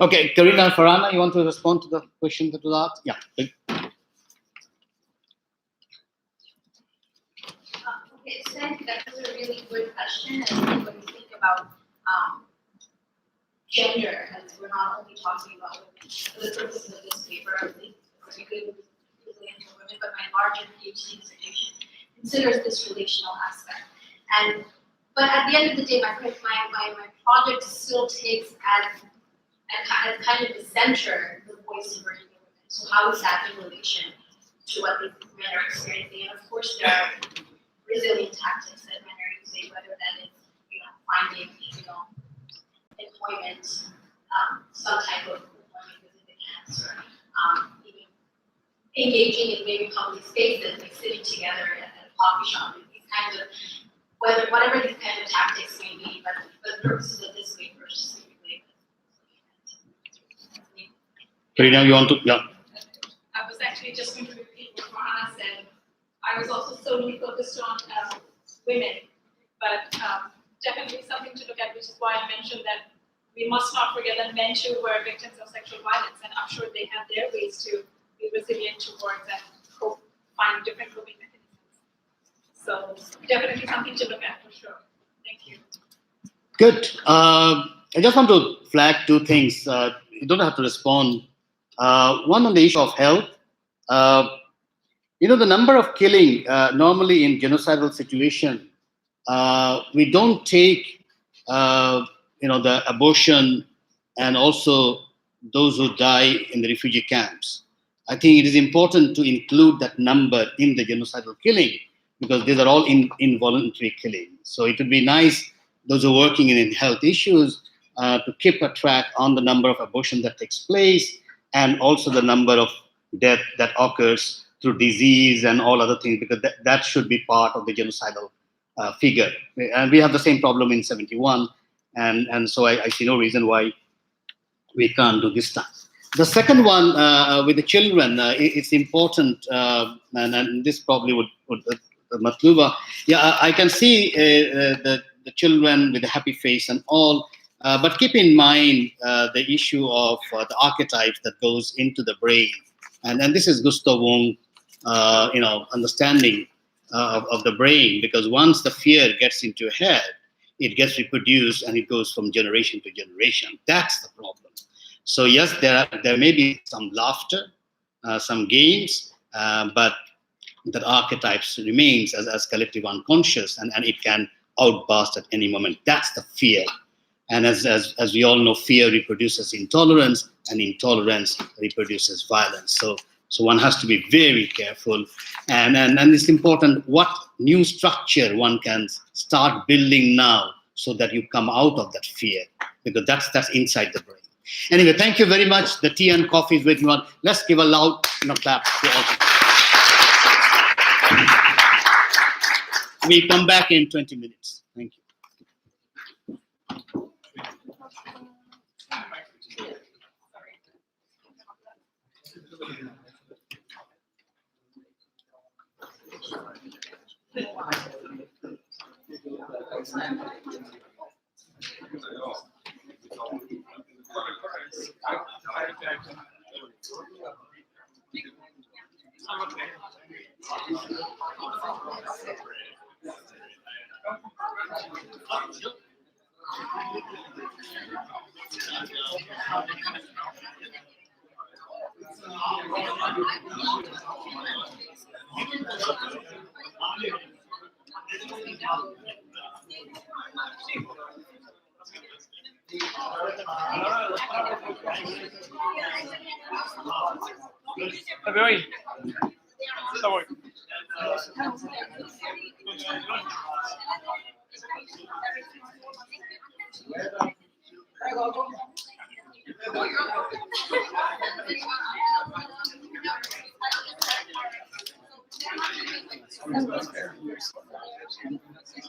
Okay, Karina Farana, you want to respond to the question that was asked? Yeah. Okay, so I think that was a really good question. And when we think about gender, as we're not only talking about women, for the purposes of this paper, I think particularly with women, but my larger PhD dissertation considers this relational aspect. But at the end of the day, my project still takes as kind of the center the voice of Rohingya women. So how is that in relation to what these men are experiencing? And of course, there are resilient tactics that men are using, whether that is finding employment, some type of employment within the camps, or even engaging in maybe public spaces, like sitting together at a coffee shop, these kinds of whatever these kind of tactics may be, but the purposes of this paper specifically. Karina, you want to? Yeah. I was actually just going to repeat what Farhana said. I was also solely focused on women, but definitely something to look at, which is why I mentioned that we must not forget that men too were victims of sexual violence, and I'm sure they have their ways to be resilient towards and find different coping mechanisms. So definitely something to look at for sure. Thank you. Good. I just want to flag two things. You don't have to respond. One on the issue of health. The number of killing normally in genocidal situation, we don't take the abortion and also those who die in the refugee camps. I think it is important to include that number in the genocidal killing because these are all involuntary killing. So it would be nice, those who are working in health issues, to keep a track on the number of abortions that takes place and also the number of death that occurs through disease and all other things, because that should be part of the genocidal figure. And we have the same problem in 71, and so I see no reason why we can't do this time. The second one with the children, it's important, and this probably would Matluba. Yeah, I can see the children with a happy face and all, but keep in mind the issue of the archetypes that goes into the brain, and this is Gustav Jung, understanding of the brain, because once the fear gets into your head, it gets reproduced and it goes from generation to generation. That's the problem. So yes, there may be some laughter, some games, but that archetypes remains as collective unconscious, and it can outburst at any moment. That's the fear. And as we all know, fear reproduces intolerance, and intolerance reproduces violence. So one has to be very careful, and it's important what new structure one can start building now so that you come out of that fear, because that's inside the brain. Anyway, thank you very much. The tea and coffee is waiting on. Let's give a loud clap to all. We'll come back in 20 minutes. Thank you. February. February.